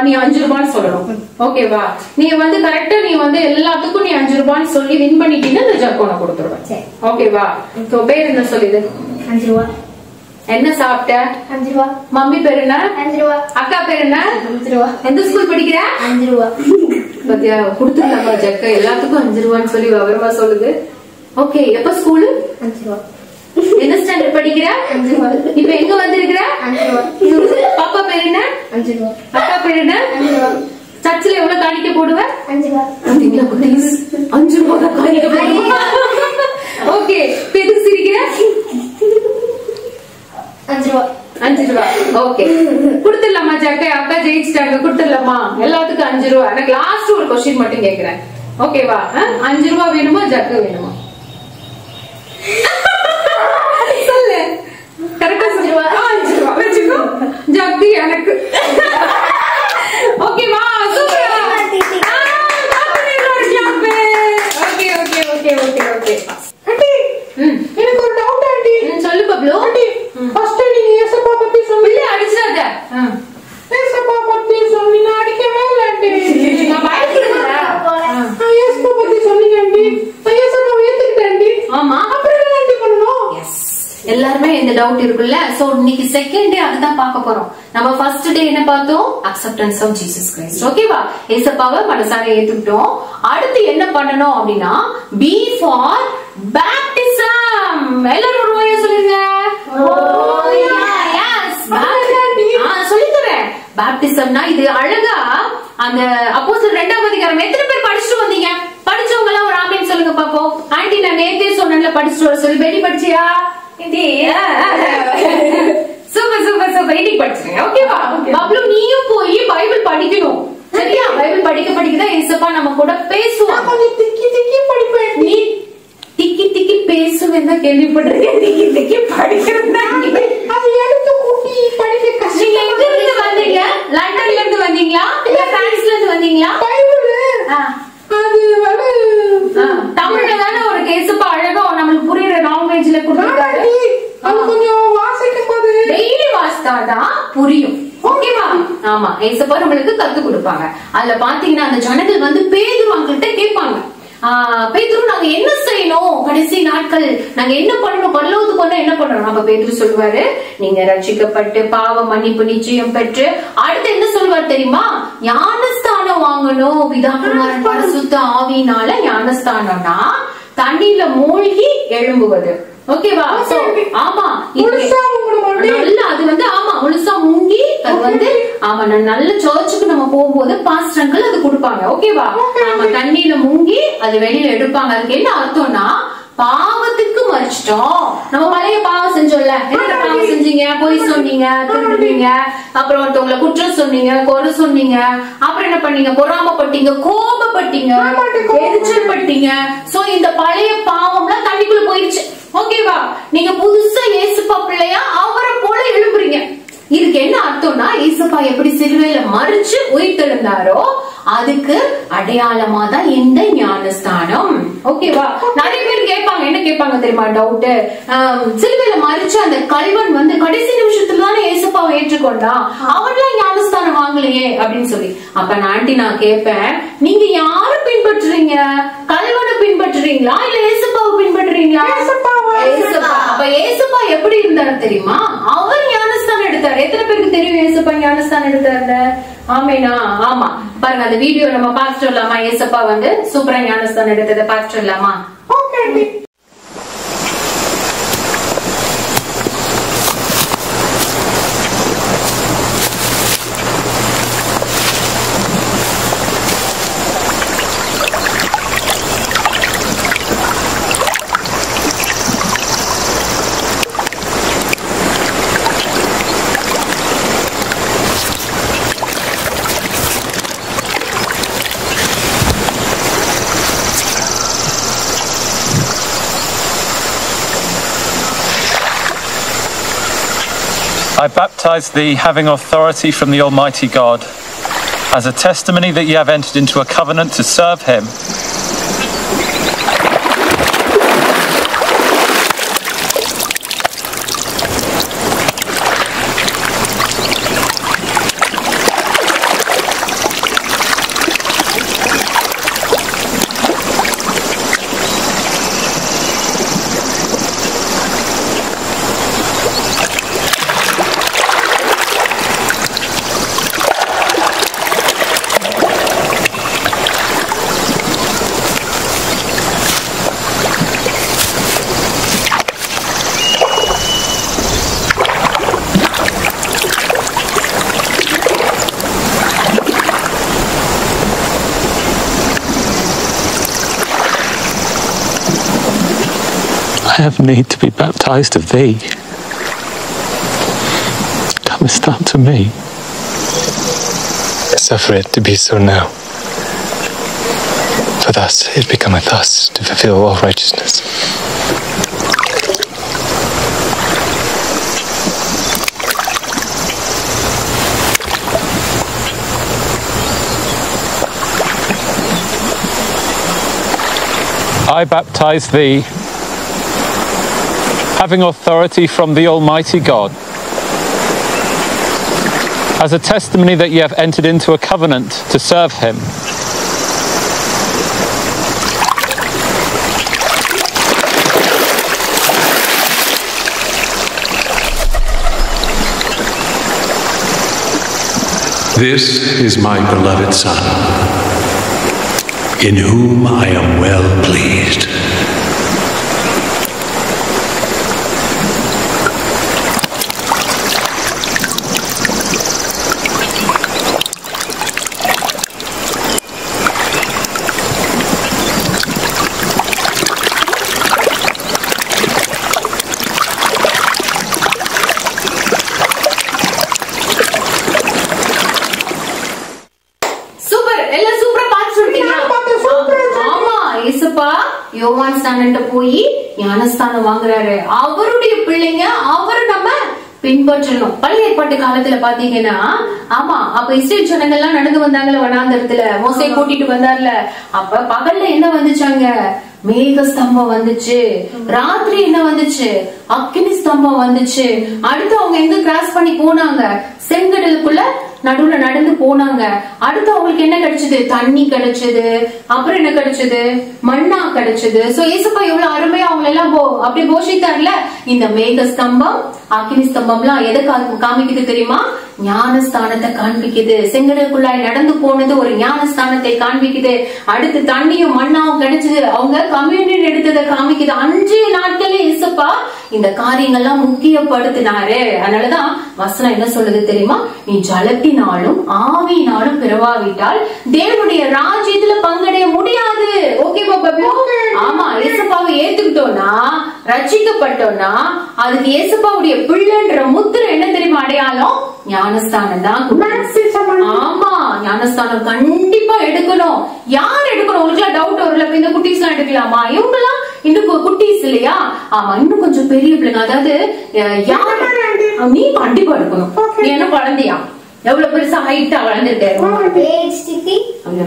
நீ 5 ரூபான்னு சொல்லணும். ஓகேவா? நீ கரெக்டா நீ எல்லாத்துக்கும் நீ 5 ரூபான்னு சொல்லி வின் பண்ணிட்டீங்கன்னா இந்த ஜக் உனக்கு கொடுத்துருவேன். ஓகேவா? பேர் என்ன சொல்லுது? 5 ரூபா. என்ன சாப்பிட்ட? 5 ரூபா. மம்மி பேர் என்ன? 5 ரூபா. அக்கா பேர் என்ன? 5 ரூபா. எந்த ஸ்கூல் படிக்கிற? 5 ரூபா. பத்தியா, கொடுத்துருக்காங்க ஜக்க. எல்லாத்துக்கும் 5 ரூபான்னு சொல்லி விவரமா சொல்லுது. ஓகே, எப்ப ஸ்கூலு? 5 ரூபா. என்ன ஸ்டாண்டர்ட் படிக்கிற? 5 ரூபா. இப்ப எங்க வந்திருக்கிற? 5 ரூபா. பாப்பா பேர் என்ன? 5 ரூபா. அக்கா பேர் என்ன? 5 ரூபா. சர்ச்சில் எவ்வளவு காணிக்க போடுவ? 5 ரூபா. 5 ரூபா தான் காணிக்க போடுவ. ஓகே, எதுக்கு சிரிக்கிற? 5 ரூபா. 5 ரூபா. ஓகே, குடுத்துடலாமா ஜக்க? அக்கா ஜெயிச்சிட்டாங்க, குடுத்துடலாமா? எல்லாத்துக்கும் 5 ரூபா. எனக்கு லாஸ்ட் ஒரு கொஸ்டின் மட்டும் கேக்குறேன். ஓகேவா? 5 ரூபா வேணுமா ஜக்க வேணுமா? சொல்லு. கரெக்டா சொல்லுவா. 5 ரூபா வச்சுக்கோ. ஜக்கு எனக்கு. ஓகேவா? Super. Okay okay okay okay okay. Aunty, எனக்கு ஒரு டவுட் ஆண்டி. சொல்லு பப்ளு. ஆண்டி, ஃபர்ஸ்ட் நீங்க ஏசப்பா பத்தி சொன்னீங்க. அடிச்சாத. ஏசப்பா பத்தி சொன்னீங்க, அடிக்கவே இல்ல ஆண்டி. நான் பயப்படுறேன். ஏசப்பா பத்தி சொன்னீங்க ஆண்டி. ஏசப்பா ஏத்துக்கிட்டேன் ஆண்டி. ஆமா. அப்புறம் என்ன ஆண்டி பண்ணனும்? எஸ். எல்லாருமே இந்த டவுட் இருக்குல்ல. சோ இன்னைக்கு செகண்ட் டே அதுதான் பார்க்க போறோம். நம்ம ஃபர்ஸ்ட் டே என்ன பார்த்தோம்? Acceptance of Jesus Christ. ஓகேவா? ஏசப்பாவை மனசார ஏத்துக்கிட்டோம். அடுத்து என்ன பண்ணணும் அப்படின்னா, பி ஃபார் பேப்டிசம். எல்லாரும் ஒரு வாயா சொல்லுங்க. சொல்லித்தரேன். பேப்டிசம்னா இது அழகா அந்த அப்போஸ்தலர் 2ஆம் அதிகாரம் எத்தனை பேர் படிச்சுட்டு வந்தீங்க? படிச்சவங்க எல்லாம் ஒரு ஆமீன் சொல்லுங்க பாப்போம். ஆண்டி, நான் நேத்தே சொன்னேன்ல படிச்சுட்டு வர சொல்லி. பேடி படிச்சியா? Super super super. இன்னைக்கு படிச்சிருங்க. ஓகேவா? பப்ளு, நீயும் போய் பைபிள் படிக்கணும். சரியா? பைபிள் படிக்க படிக்கதான் ஏசப்பா நம்ம கூட பேசுவான். கொஞ்சம் திக்கி திக்கி படிப்பேன். நீ திக்கி திக்கி பேசுவேன் தான் கேள்விப்பட்டிருக்கேன். திக்கி திக்கி படிக்கிறது அது எழுத்து கூட்டி படிக்க கஷ்டம். நீங்க எங்க இருந்து வந்தீங்க? லண்டன்ல இருந்து வந்தீங்களா இல்ல பிரான்ஸ்ல இருந்து வந்தீங்களா? பைபிள் அது தமிழ்ல தானே ஒரு ஏசப்பா அழகா நம்மளுக்கு புரியுற லாங்குவேஜ்ல கொடுத்திருக்காரு. அது கொஞ்சம் வாசிக்கும் போது டெய்லி வாசித்தாதான் புரியும். ஓகேவா? ஆமா, ஏசப்பா நம்மளுக்கு கத்து கொடுப்பாங்க. அதுல பாத்தீங்கன்னா அந்த ஜனங்கள் பேதுரு அங்கிட்ட கேட்பாங்க, பேதுரு நாங்க என்ன செய்யணும்? கடைசி நாட்கள் நாங்க என்ன பண்ணணும்? பரலோகத்துக்கு போனா என்ன பண்ணணும்? நம்ம பேதுரு சொல்லுவாரு, நீங்க ரட்சிக்கப்பட்டு பாவ மன்னிப்பு நிச்சயம் பெற்று அடுத்து என்ன சொல்லுவார் தெரியுமா? ஞானஸ்தானம் வாங்கணும். பிதா குமாரன் பரிசுத்த ஆவியினால ஞானஸ்தானம்னா தண்ணியில மூழ்கி எழும்புவது. ஓகேவா? ஆமா நல்லா அது வந்து ஆமா முழுசா முங்கி அது வந்து ஆமா நல்ல சர்ச்சுக்கு நம்ம போகும்போது பாஸ்டர் அங்கிள் அது கொடுப்பாங்க. ஓகேவா? ஆமா தண்ணியில முங்கி அது வெளியில எடுப்பாங்க. அதுக்கு என்ன அர்த்தம்னா பாவத்துக்கு மறிச்சிட்டோம். நம்ம பழைய பாவம் செஞ்சோம்ல, என்ன பாவம் செஞ்சீங்க? பொய் சொன்னீங்க, திருடுனீங்க, அப்புறம் ஒருத்தவங்களை குற்றம் சொன்னீங்க, குறை சொன்னீங்க, அப்புறம் என்ன பண்ணீங்க? பொறாமப்பட்டீங்க, கோபப்பட்டீங்க, எரிச்சல் பட்டீங்க. சோ இந்த பழைய பாவம்லாம் தண்ணிக்குள்ள போயிருச்சு. ஓகேவா? நீங்க புதுசா இயேசுப்பா பிள்ளையா அவரை போல எழுப்புறீங்க. இதுக்கு என்ன அர்த்தம்னா இயேசுப்பா எப்படி சிலுவையில மறிச்சு உயிர்த்தெழுந்தாரோ அதுக்கு அடையாளமா தான் இந்த ஞானஸ்தானம். ஓகேவா? நிறைய பேர் கேட்பாங்க, என்ன கேட்பாங்க தெரியுமா டவுட், சிலுவையில மறிச்சு அந்த கல்வன் வந்து கடைசி நிமிஷத்துல தானே இயேசுப்பாவை ஏற்றுக்கொண்டான், அவன்லாம் ஞானஸ்தானம் வாங்கலையே அப்படின்னு சொல்லி. அப்ப நான் கேட்பேன், நீங்க யாரு பின்பற்றுறீங்க? கல்வனை பின்பற்றுறீங்களா இல்ல இயேசுப்பாவை பின்பற்றுறீங்களா? அப்ப இயேசுப்பா எப்படி இருந்தாரு தெரியுமா? அவர் ஞானஸ்தானம் எடுத்தாரு. எத்தனை பேருக்கு தெரியும் இயேசுப்பா ஞானஸ்தானம் எடுத்தாரு? ஆமேனா? ஆமா பாருங்க, அந்த வீடியோ நம்ம பார்த்துட்டு வரலாமா? இயேசுப்பா வந்து சூப்பரா ஞானஸ்தானம் எடுத்ததை பார்த்துட்டு வரலாமா? I baptize thee, having authority from the Almighty God, as a testimony that ye have entered into a covenant to serve him. I have need to be baptized of thee. Comest thou to me? Suffer it to be so now. For thus it becometh us to fulfill all righteousness. I baptize thee, having authority from the Almighty God, as a testimony that ye have entered into a covenant to serve him. This is my beloved Son, in whom I am well pleased. யோவான் ஸ்நானன்ட்ட போய் ஞானஸ்தானம் வாங்குறாரு. அவருடைய பிள்ளைங்க அவரு நம்ம பின்பற்றணும். பழைய ஏற்பாட்டு காலத்துல பாத்தீங்கன்னா ஆமா அப்ப இஸ்ரேல் ஜனங்கள்லாம் நடந்து வந்தாங்கல்ல வனாந்தரத்துல, மோசே கூட்டிட்டு வந்தார்ல. அப்ப பகல்ல என்ன வந்துச்சாங்க? மேக ஸ்தம்பம் வந்துச்சு. ராத்திரி என்ன வந்துச்சு? அக்கினி ஸ்தம்பம் வந்துச்சு. அடுத்து அவங்க எங்க கிராஸ் பண்ணி போனாங்க? செங்கடலுக்குள்ள நடுவுல நடந்து போனாங்க. அடுத்து அவங்களுக்கு என்ன கிடைச்சது? தண்ணி கிடைச்சது. அப்புறம் என்ன கிடைச்சது? மண்ணா கிடைச்சது. சோ ஏசப்பா எவ்வளவு அருமையா அவங்க எல்லாம் அப்படி போஷித்தார்ல. இந்த மேக ஸ்தம்பம், அக்கினி ஸ்தம்பம்லாம் எதை காமிக்குது தெரியுமா? ஞானஸ்தானத்தை காண்பிக்குது. செங்கடலுக்குள்ளாய் நடந்து போனது ஒரு ஞானஸ்தானத்தை காண்பிக்குது. அடுத்து தண்ணியும் மண்ணாவும் கிடைச்சது, அவங்க கம்யூனியன் எடுத்ததை காமிக்குது. 5 நாட்களே இயேசுப்பா இந்த காரியங்கள்லாம் முக்கியப்படுத்தினாரு. அதனாலதான் வசனம் என்ன சொல்லுது தெரியுமா? நீ ஜலத்தினாலும் ஆவியினாலும் பிறவாவிட்டால் தேவனுடைய ராஜ்யத்துல பங்கடைய முடியாது. ஓகேவா பாபு? ஆமா, இயேசுப்பாவை ஏத்துக்கிட்டோம்னா, ரட்சிக்கப்பட்டோம்னா, அதுக்கு இயேசுப்பாவுடைய பிள்ளைன்ற முத்திரை என்ன தெரியுமா அடையாளம்? ஞானஸ்தானம் தான். ஆமா, ஞானஸ்தானம் கண்டிப்பா எடுக்கணும். யார் எடுக்கணும்? உங்களுக்கு டவுட் வரல, இந்த குட்டீஸ் எல்லாம் எடுக்கலாமா? இவங்க எல்லாம் இன்னும் குட்டீஸ் இல்லையா? ஆமா, இன்னும் கொஞ்சம் பெரிய பிள்ளைங்க. அதாவது நீ கண்டிப்பா எடுக்கணும். நீ என்ன குழந்தையா? எவ்வளவு பெருசா ஹைட்டா வளர்ந்துட்டேன்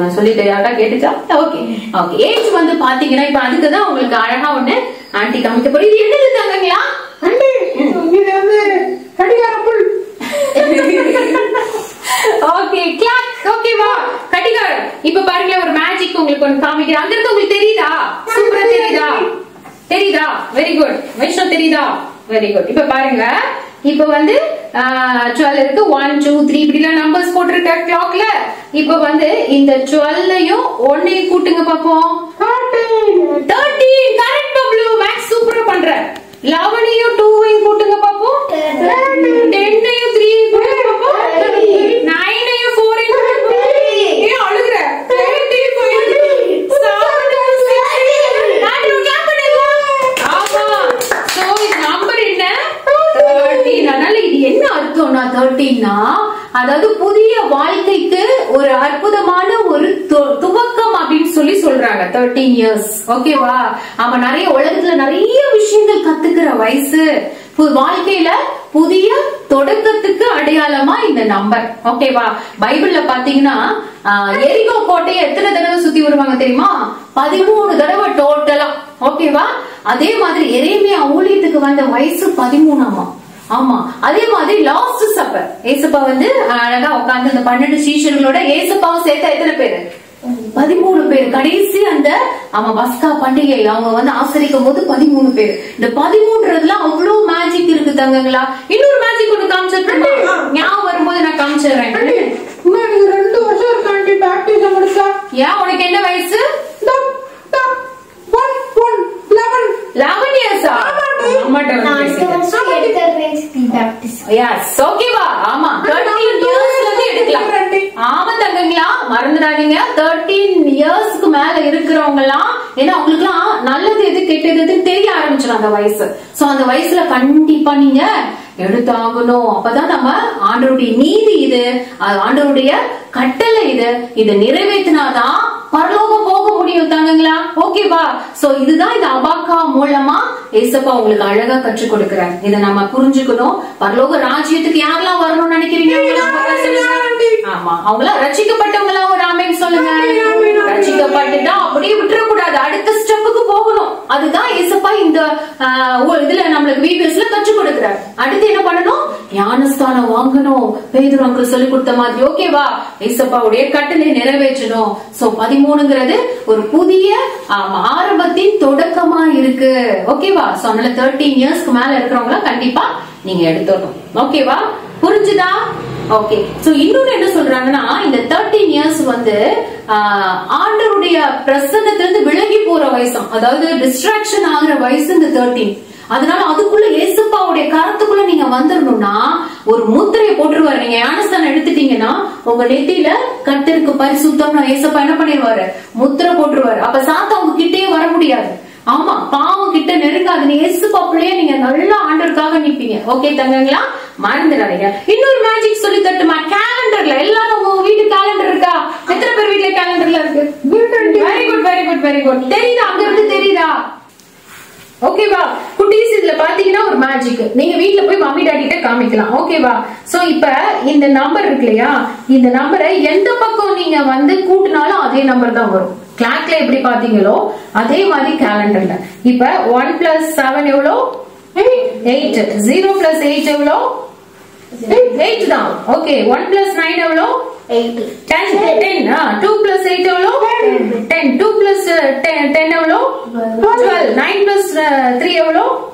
நான் சொல்லிட்டேன். யாரா கேட்டுச்சா? Okay okay. ஏஜ் வந்து பாத்தீங்கன்னா இப்ப அதுக்குதான் உங்களுக்கு அழகா ஒண்ணு ஆன்டி காமிக்க போறோம். இது என்ன இருந்தாங்களா? இது வந்து கடிகார புல். Okay, clock. ஓகேவா? கடிகாரம். இப்ப பாருங்க, ஒரு மேஜிக் உங்களுக்கு ஒன்னு காமிக்கிறேன். அங்க இருந்து உங்களுக்கு தெரியுதா? சூப்பரா தெரியுதா? தெரியுதா? Very good. வைஷ்ணவ் தெரியுதா? Very good. இப்ப பாருங்க, இப்ப வந்து 12 இருக்கு, 1 2 3 இப்படிலாம் நம்பர்ஸ் போட்டிருக்க கிளாக்ல. இப்ப வந்து இந்த 12யும் 1ஐயும் கூட்டுங்க பாப்போம். 13. கரெக்ட் பப்ளு, மேக்ஸ் சூப்பரா பண்ற. 11யும் 2ஐயும் கூட்டுங்க பாப்போம். 10யும் 3ஐயும் கூட்டுங்க பாப்போம். 9யும் 4ஐயும் கூட்டுங்க பாப்போம். ஏன் அழுகுற? 25 7 6 நான் கேப் பண்ணிடுவா. ஆமா, சோ இந்த நம்பர் என்ன? 13. அதனால இது என்ன அர்த்தம்னா 13னா அதாவது புதிய வாழ்க்கைக்கு ஒரு அற்புதமான ஒரு துவக்கம் அப்படின்னு சொல்லி சொல்றாங்க. 13 இயர்ஸ். ஓகேவா? ஆமா, நிறைய உலகத்துல நிறைய விஷயங்கள் கத்துக்கிற வயசு, வாழ்க்கையில புதிய தொடக்கத்துக்கு அடையாளமா இந்த நம்பர். ஓகேவா? பைபிள்ல பாத்தீங்கன்னா எரிகோ கோட்டையை எத்தனை தடவை சுத்தி வருவாங்க தெரியுமா? 13 தடவை டோட்டலா. ஓகேவா? அதே மாதிரி எரேமியா ஊழியத்துக்கு வந்த வயசு 13ஆமா. ஆமா, அதே மாதிரி லாஸ்ட் சப்பர் ஏசப்பா வந்து அழகா உட்கார்ந்து அந்த 12 சீஷர்களோட ஏசப்பாவும் சேர்த்தா எத்தனை பேரு? 13 பேர். கடைசி அந்த பஸ்கா பண்டிகை அவங்க வந்து ஆசரிக்கும் போது 13 பேர். இந்த 13 அவ்வளவு மேஜிக் இருக்கு தங்கங்களா. இன்னொரு மேஜிக் ஒண்ணு காமிச்சிருக்கேன், ஞாபகம் வரும்போது நான் காமிச்சிடுறேன். 2 வருஷம் இருக்காண்டி பேப்டிசம் முடிச்சா. ஏன் உனக்கு என்ன வயசு? 11 இயர்ஸ். மறந்துடாதீங்க, 13 இயர்ஸ்க்கு மேல இருக்கிறவங்க எல்லாம், ஏன்னா அவங்களுக்கு எல்லாம் நல்லது எது கெட்டது எதுன்னு தெரிய ஆரம்பிச்சிடும் அந்த வயசு. சோ அந்த வயசுல கண்டிப்பா நீங்க எடுத்தாகணும். அப்பதான் நம்ம ஆண்டவருடைய நீதி இது, ஆண்டவருடைய கட்டளை இது, இதை நிறைவேற்றினாதான் பரலோகம் போக முடியும் தாங்கங்களா. ஓகேவா? சோ இதுதான் இந்த அபாக்கா மூலமா ஏசப்பா உங்களுக்கு அழகா கற்றுக் கொடுக்கிறார். இதை நம்ம புரிஞ்சுக்கணும். பரலோக ராஜ்யத்துக்கு யாரெல்லாம் வரணும்னு நினைக்கிறீங்க? ஆமா, அவங்கள ரட்சிக்கப்பட்டவங்களா ஒரு ஆமென் சொல்லுங்க. ரட்சிக்கப்பட்டுட்டா அப்படியே விட்டுறக்கூடாது, அடுத்த ஸ்டெப்புக்கு போகணும். அதுதான் ஏசப்பா இந்த இதுல நம்மளுக்கு விபிஎஸ்ல கற்றுக் கொடுக்கிறார். அடுத்து என்ன பண்ணணும்? ஞானஸ்தானம் வாங்கணும், பேதுரு அங்கிள் சொல்லி கொடுத்த மாதிரி. ஓகேவா? ஏசப்பாவுடைய கட்டளை நிறைவேற்றணும். சோ 13ங்கிறது ஒரு புதிய ஆரம்பத்தின் தொடக்கமா இருக்கு. ஓகேவா? சோ அதனால 13 இயர்ஸ்க்கு மேல இருக்கிறவங்க கண்டிப்பா நீங்க எடுத்துடணும். ஓகேவா? புரிஞ்சுதா? ஓகே. சோ இன்னொன்னு என்ன சொல்றாங்கன்னா, இந்த 13 இயர்ஸ் வந்து ஆண்டவருடைய பிரசன்னத்திலிருந்து விலகி போற வயசம், அதாவது டிஸ்ட்ராக்ஷன் ஆகுற வயசு இந்த 13. அதனால அதுக்குள்ள ஏசப்பாவுடைய கரத்துக்குள்ள நீங்க வந்துடணும்னா ஒரு முத்திரையை போட்டுருவாரு. நீங்க ஞானஸ்தானம் எடுத்துட்டீங்கன்னா உங்க நெத்தியில கர்த்தருக்கு பரிசுத்தம் ஏசப்பா என்ன பண்ணிடுவாரு? முத்திரை போட்டுருவாரு. அப்ப சாத்தா உங்க கிட்டே வர முடியாது. ஆமா, பாவம் கிட்ட நெருங்காது. ஏசுப்பாப்புலயே நீங்க நல்லா ஆண்டவருக்காக நிப்பீங்க. ஓகே தங்கங்களா? மறந்துடாதீங்க. இன்னொரு மேஜிக் சொல்லி தட்டுமா? கேலண்டர்ல எல்லாரும் உங்க வீட்டு கேலண்டர் இருக்கா? எத்தனை பேர் வீட்டுல கேலண்டர்ல இருக்கு? Very good very good very good. தெரியுதா? அங்க இருந்து தெரியுதா? ஓகேவா? குட்டீஸ் இதுல பாத்தீங்கன்னா ஒரு மேஜிக், நீங்க வீட்டுல போய் மம்மி டாடி கிட்ட காமிக்கலாம். ஓகேவா? சோ இப்ப இந்த நம்பர் இருக்கு இல்லையா, இந்த நம்பரை எந்த பக்கம் நீங்க வந்து கூட்டினாலும் அதே நம்பர் தான் வரும். கிளாக்ல எப்படி பாத்தீங்களோ அதே மாதிரி கேலண்டர்ல. இப்ப 1 + 7 எவ்வளோ? 8. 0 + 8 எவ்வளோ? 8 தான். ஓகே. 1 + 9 எவ்வளோ? 8. 10. 2 + 8 எவ்வளோ? 10. 2 + 10 எவ்வளோ? 12. 9 + 3 எவ்வளோ?